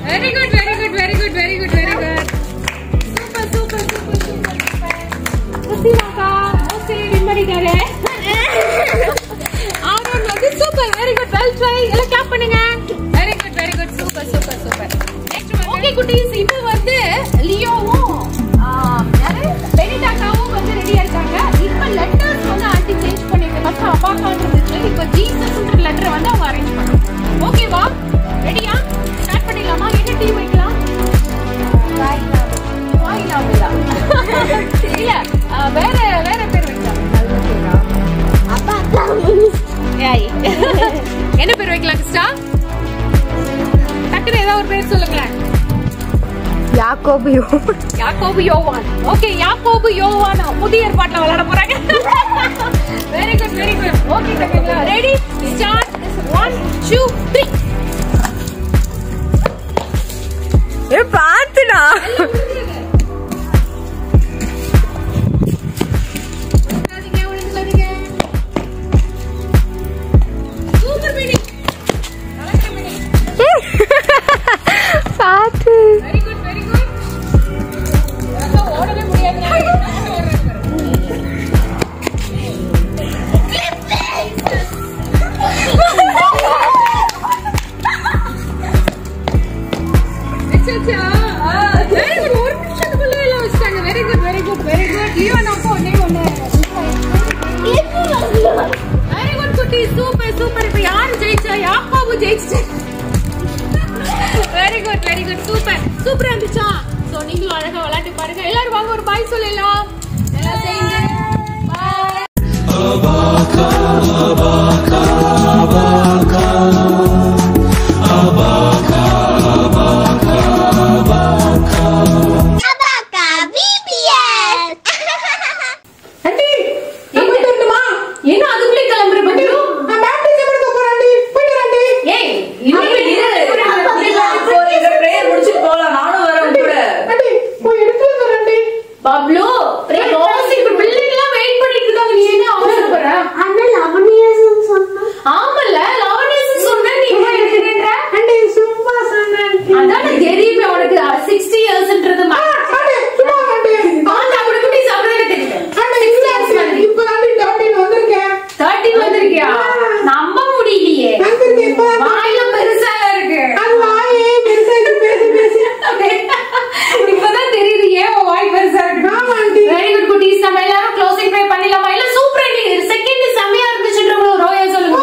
very good very good very good very good very good, super super super super. குட்டிமாக்கா மோஸ்ட்லி வின் பண்ணிட்டாரு. ஆரோன் வந்து super, very good, well try. எல்லாம் கிளாப் பண்ணுங்க. Very good very good, super super super. Okay குட்டீஸ், இப்போ வந்து லியோவும் பெனிடாக்காவும் வந்து ரெடியா இருக்காங்க. இப்போ லெட்டர்ஸ் வந்து ஆன்டி சேஞ்ச் பண்ணிருக்காங்க. ஃபர்ஸ்ட் அபாக்கான் இருந்துச்சு, இப்போ ஜீசஸ்ன்ற லெட்டர் வந்து அவங்க அரேஞ்ச் பண்ணுவாங்க. ஓகேவா? ரெடியா? ஸ்டார்ட் பண்ணிடலாமா? என்ன டீம் வைக்கலாம்? வாயிலாமலா இல்ல, வேற வேற பேர் வைக்கலாம். என்ன பேர் வைக்கலாம் கிறிஸ்டா? டக்குனு ஏதாவது ஒரு பேர் சொல்லுங்களேன். யாக்கோபு யோவான். ஓகே, யாக்கோபு யோவான் புதிய ஏற்பாட்டுல விளையாட போறாங்க. Very good very good. Okay தம்பிங்களா, ரெடி, ஸ்டார்ட். 1 2 3. ஏ பாத்துடா. சூப்பர் மினி. பாத்து. Very good very good. ஓடவே முடியாது. ஹalleluya யாக்கோபு ஜெயிச்சிட்டு. வெரி குட் சூப்பர் சூப்பரா இருந்துச்சா? சோ நீங்களும் அழகா விளையாட்டு பாருங்க. எல்லாரும் வாங்க ஒரு பாய் சொல்லலாம். எல்லாம் செய்யுங்க. பாய். Abaka, abaka, abaka, abaka, abaka, abaka. Abaka VBS. Aunty, நான் போய் வரணுமா? என்ன அதுக்குள்ளே கிளம்புற பட்டு? நான் பேப்டிசம் எடுக்க போறேன் ஆண்டி. போய் ஆண்டி. ஏய், இன்னைக்கு பிரேயர் முடிச்சு போலாம். நானும் வரேன் கூட. ஆண்டி, போய் எடுத்து வரேன் ஆண்டி. பப்ளு, பிரே க்ளோசிங் பில்டிங் எல்லாம் வெயிட் பண்ணிட்டு இருக்காங்க. நீ என்ன அவசரப்படுற? அண்ணா லவனியஸ் சொன்னா. ஆமல்ல, லவனியஸ் சொன்னா நீ போய் எடுத்துறேன்ற. ஆண்டி சும்மா சொன்னேன். அதான் தெரியுமே உனக்கு 60 இயர்ஸ்ன்றது ஆண்டி சும்மா ஆண்டி. ஆண்டி அப்படி குட்டி சாப்பிடவே தெரியல. ஆண்டி 6 இயர்ஸ் வந்து இப்போ ஆண்டி 13 வந்திருக்கேன். 13 வந்திருக்கியா? நம்ப முடியலையே. வாயில பெருசா இருக்கு. அது வாயே பெருசா இருக்கு. பேசி இப்பதான் தெரியுது ஏன் வாய் பெருசா இருக்கு. வெரி குட் குட்டீஸ். நம்ம எல்லாரும் க்ளோசிங் ப்ரே பண்ணிடலாமா? இல்ல சூப்பர் செகண்ட் செமையா இருந்துச்சுன்றவங்க ரோயா சொல்லுங்க.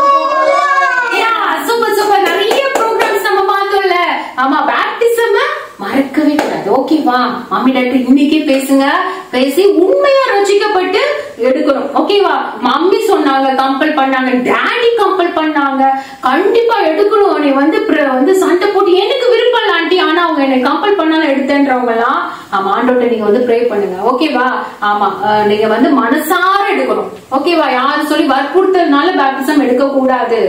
சூப்பர் நிறைய ப்ரோக்ராம்ஸ் நம்ம பார்த்தோம்ல. ஆமா பேப்டிசம் மறக்கவே கூடாது. ஓகேவா? மாமி டாக்டர் இன்னைக்கே பேசுங்க. பேசி உண்மையா ரசிக்கப்பட்டு எடுக்கணும். ஓகேவா? மம்மி சொன்னாங்க, கம்பல் பண்ணாங்க, டாடி கம்பல் பண்ணாங்க. கண்டிப்பா எடுக்கணும். நீ வந்து சண்டை போட்டு எனக்கு விருப்பம் இல்ல ஆண்டி, ஆனா அவங்க என்னை கம்பல் பண்ணாலும் எடுத்தேன்றவங்க எல்லாம் ஆமா ஆண்டோட்ட நீங்க வந்து ப்ரே பண்ணுங்க. ஓகேவா? ஆமா நீங்க வந்து மனசார எடுக்கணும். ஓகேவா? யாரும் சொல்லி வற்புறுத்தல்னால பேப்டிசம் எடுக்க கூடாது.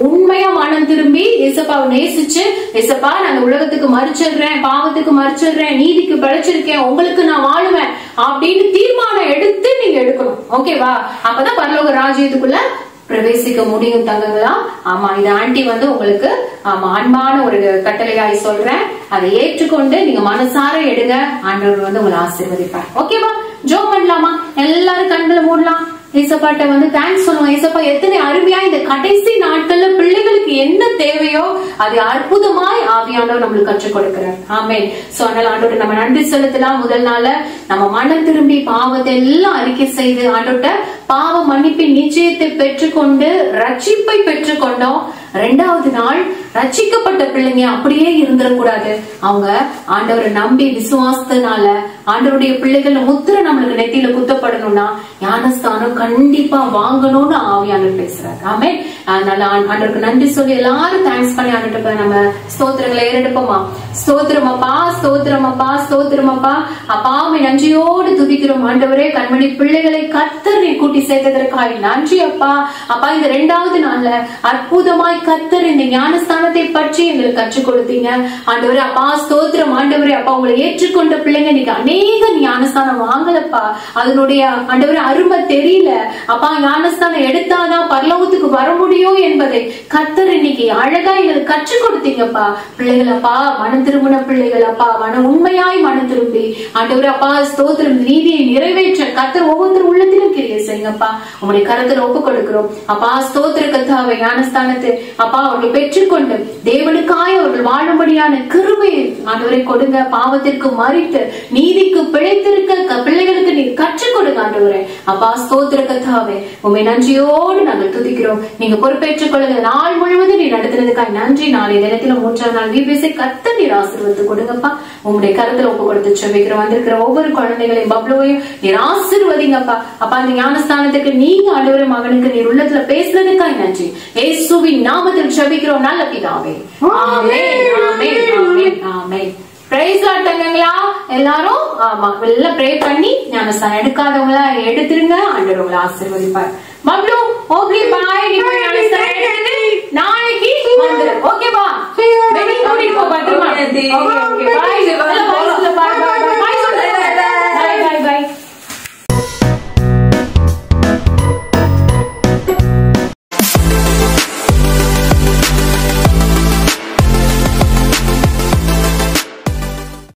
உண்மையா மனம் திரும்பி இயேசுப்பாவை நேசிச்சு, இயேசுப்பா நான் உலகத்துக்கு மறிச்சிடுறேன், பாவத்துக்கு மறிச்சிடுறேன், நீதிக்கு பிழைச்சிருக்கேன், உங்களுக்கு நான் வாழுவேன் அப்படின்னு தீர்மானம் எடுத்து நீங்க எடுக்கணும். ஓகேவா? அப்பதான் பரலோக ராஜ்யத்துக்குள்ள பிரவேசிக்க முடியும் தங்கங்களா. ஆமா இது ஆண்டி வந்து உங்களுக்கு ஆமா அன்பான ஒரு கட்டளையாய் சொல்றேன். அதை ஏற்றுக்கொண்டு நீங்க மனசார எடுங்க. ஆண்டவர் வந்து உங்களை ஆசீர்வதிப்பார். ஓகேவா? ஜோம் பண்ணலாமா? எல்லாரும் கண்களை மூடலாம். ஏசப்பாட்ட வந்து தேங்க்ஸ் சொல்லுவோம். ஏசப்பா எத்தனை அருமையா இந்த கடைசி நாட்கள்ல பிள்ளைகளுக்கு என்ன தேவையோ அது அற்புதமாய் ஆவியானவர் நம்மளுக்கு கற்றுக் கொடுக்கிறார். ஆமென். சோ அதனால ஆண்டோட நம்ம நன்றி செலுத்தலாம். முதல் நாள நம்ம மனம் திரும்பி பாவத்தை எல்லாம் அறிக்கை செய்து ஆண்டோட்ட பாவ மன்னிப்பின் நிச்சயத்தை பெற்றுக்கொண்டு ரட்சிப்பை பெற்றுக்கொண்டோம். 2வது நாள் ரட்சிக்கப்பட்ட பிள்ளைங்க அப்படியே இருந்துடக்கூடாது. அவங்க ஆண்டவரை நம்பி விசுவாசத்தினால ஆண்டவருடைய பிள்ளைகள் முத்திரை நம்மளுக்கு நெத்தியில குத்தப்படணும்னா ஞானஸ்தானம் கண்டிப்பா வாங்கணும்னு ஆவியானவர் பேசுறாரு. ஆமென். அதனால ஆண்டவருக்கு நன்றி சொல்லி எல்லாரும் தேங்க்ஸ் பண்ணி ஆண்டுட்டு நம்ம ஸ்தோத்திரங்களை ஏறெடுப்போமா? ஸ்தோத்திரமப்பா, ஸ்தோத்திரமப்பா, ஸ்தோத்திரமப்பா. அப்பாவை நன்றியோடு துதிக்கிறோம் ஆண்டவரே. கண்மணி பிள்ளைகளை கர்த்தர் நீ கூட்டி சேர்த்ததற்காக நன்றி அப்பா. அப்பா இந்த 2வது நாள்ல அற்புதமாய் கர்த்தர் இந்த ஞானஸ்தானத்தை பற்றி எங்களுக்கு கற்றுக் கொடுத்தீங்க ஆண்டவரே. அப்பா ஸ்தோத்திரம் ஆண்டவரே. அப்பா உங்களை ஏற்றுக்கொண்ட பிள்ளைங்க நீங்க அநேக ஞானஸ்தானம் வாங்கலப்பா. அதனுடைய ஆண்டவரே அருமை தெரியல அப்பா. ஞானஸ்தானம் எடுத்தாதான் பரலோகத்துக்கு வர முடியும் என்பதை கர்த்தர் இன்னைக்கு அழகா எங்களுக்கு கற்றுக் கொடுத்தீங்கப்பா. பிள்ளைகள் அப்பா மனம் திரும்பின பிள்ளைகள் அப்பா உண்மையாய் மனம் திரும்பி ஆண்டவரே அப்பா ஸ்தோத்திரம் நீதியை நிறைவேற்ற கர்த்தர் ஒவ்வொருத்தரும் உள்ளத்திலும் கிரியை செய்யுங்கப்பா. உங்களுடைய கரத்துல ஒப்பு கொடுக்கிறோம் அப்பா. ஸ்தோத்திர கர்த்தாவை ஞானஸ்தானத்தை அப்பா அவர்கள் பெற்றுக்கொண்டு தேவனுக்காய் அவர்கள் வாழும்படியான கிருபையை ஆண்டவரை கொடுங்க. பாவத்திற்கு மறித்து நீதிக்கு பிழைத்திருக்க பிள்ளைகளுக்கு நீ கற்றுக் கொடுங்க ஆண்டவரே. அப்பா ஸ்தோத்திர கர்த்தாவே உண்மை நன்றியோடு நாங்கள் துதிக்கிறோம். நீங்க பொறுப்பேற்றுக் கொள்ளுங்க. நாள் முழுவதும் நீ நடத்துறதுக்காக நன்றி. நாளைய தினத்துல 3ஆம் நாள் வீபேசை கர்த்தர் நீர் ஆசீர்வதித்து கொடுங்கப்பா. உங்களுடைய கருத்துல ஒப்பு கொடுத்து செபிக்கிறோம். வந்திருக்கிற ஒவ்வொரு குழந்தைகளையும் பப்ளுவையும் நீர் ஆசீர்வதிங்கப்பா. அப்பா அந்த ஞானஸ்தானத்துக்கு நீங்க ஆண்டவரே மகனுக்கு நீர் உள்ளத்துல பேசுறதுக்காக நன்றி. இயேசுவின் நாமத்தில் செபிக்கிறோம் நல்ல பிதாவே. ஆமென், ஆமென், ஆமென், ஆமென். பிரைஸ் லார்ட் தங்கங்களா எல்லாரும். ஆமா எல்லாம் ப்ரே பண்ணி ஞானஸ்தானம் எடுக்காதவங்களா எடுத்துருங்க. ஆண்டவர் உங்களை ஆசீர்வதிப்பார். Bablu okay bye. நீ போய் ஞானஸ்தானம் எடுத்துட்டு நாளைக்கு வந்துரு. ஓகேவா? வெளிய கூட்டிட்டு போ பத்திரமா. Okay okay bye. பாய் பாய்.